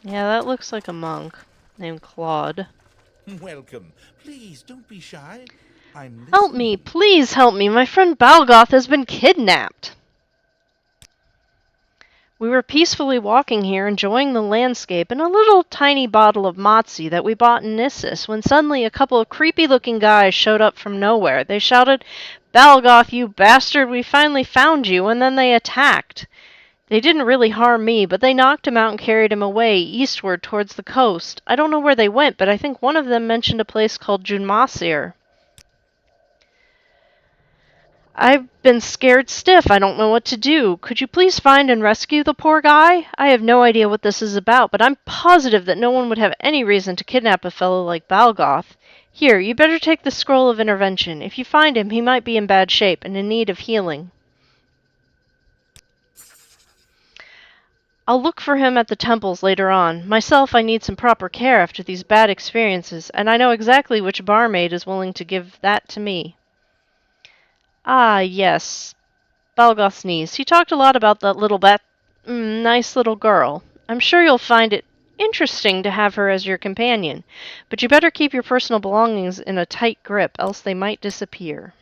Yeah, that looks like a monk named Claude. Welcome. Please, don't be shy. I'm Help me, listening. please help me. My friend Balgoth has been kidnapped. We were peacefully walking here, enjoying the landscape and a little tiny bottle of Motzi that we bought in Nissus, when suddenly a couple of creepy-looking guys showed up from nowhere. They shouted, "Balgoth, you bastard, we finally found you," and then they attacked. They didn't really harm me, but they knocked him out and carried him away, eastward towards the coast. I don't know where they went, but I think one of them mentioned a place called Junmasir. I've been scared stiff. I don't know what to do. Could you please find and rescue the poor guy? I have no idea what this is about, but I'm positive that no one would have any reason to kidnap a fellow like Balgoth. Here, you better take the scroll of intervention. If you find him, he might be in bad shape and in need of healing. I'll look for him at the temples later on. Myself, I need some proper care after these bad experiences, and I know exactly which barmaid is willing to give that to me. Ah, yes. Balgoth's niece. He talked a lot about that little nice little girl. I'm sure you'll find it interesting to have her as your companion, but you better keep your personal belongings in a tight grip, else they might disappear.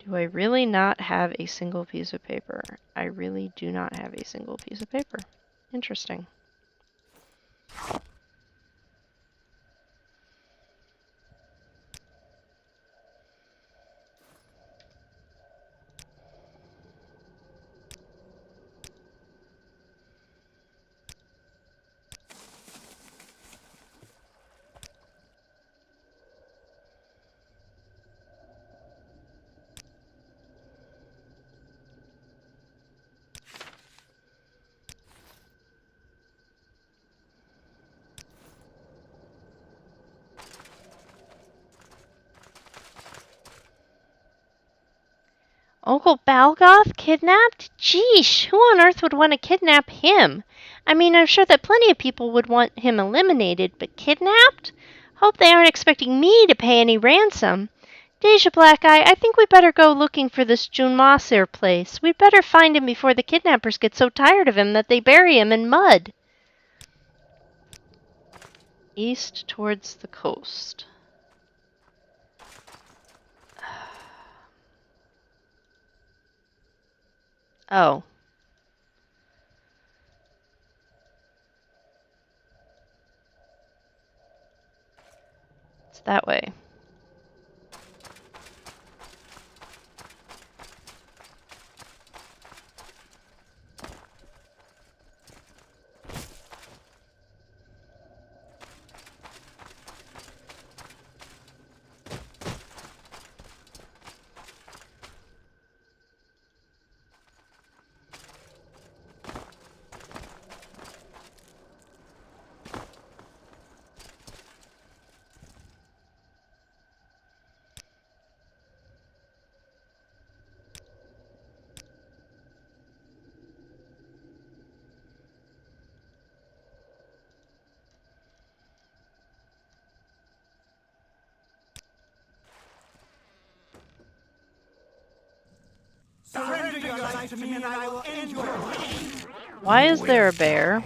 Do I really not have a single piece of paper? I really do not have a single piece of paper. Interesting. Uncle Balgoth kidnapped? Jeesh, who on earth would want to kidnap him? I mean, I'm sure that plenty of people would want him eliminated, but kidnapped? Hope they aren't expecting me to pay any ransom. Dacia Black Eye, I think we better go looking for this Junmasir place. We'd better find him before the kidnappers get so tired of him that they bury him in mud. East towards the coast. Oh. It's that way. Surrender your life to me and I will end your life. Why is there a bear?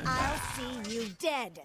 I'll see you dead.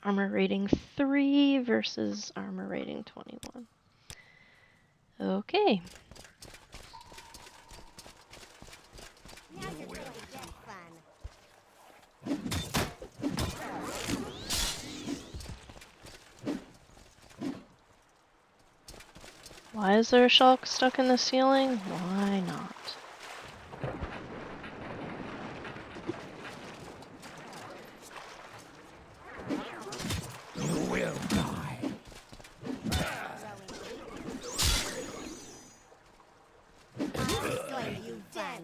Armor rating 3 versus armor rating 21. Okay. Now you're going to get fun. Why is there a shulk stuck in the ceiling? Why not? You will die. I'll you dead.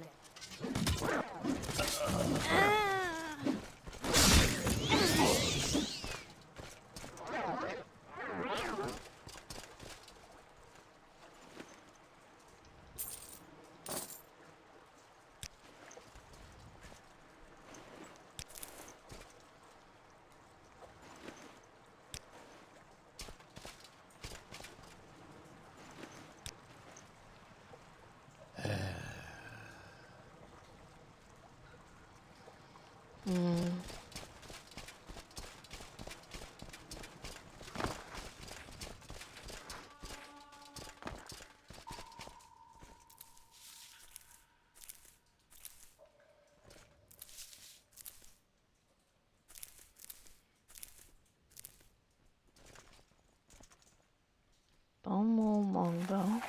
Bomo Mongo.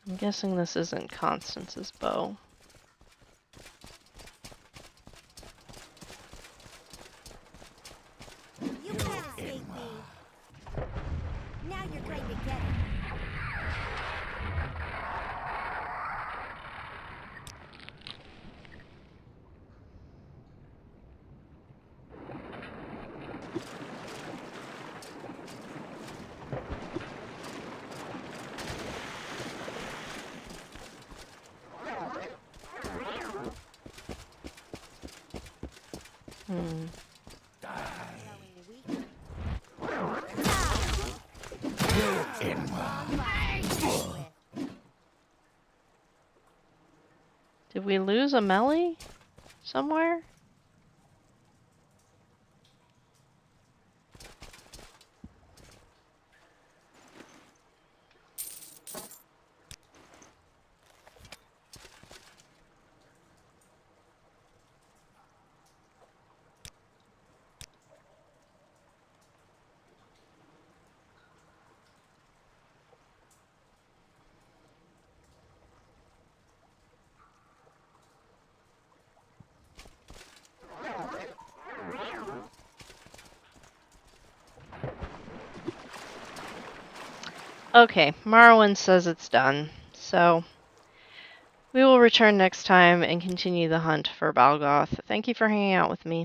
I'm guessing this isn't Constance's bow. You can't escape me. Now you're going to get it. Did we lose a melee somewhere? Okay, Morrowind says it's done. So we will return next time and continue the hunt for Balgoth. Thank you for hanging out with me.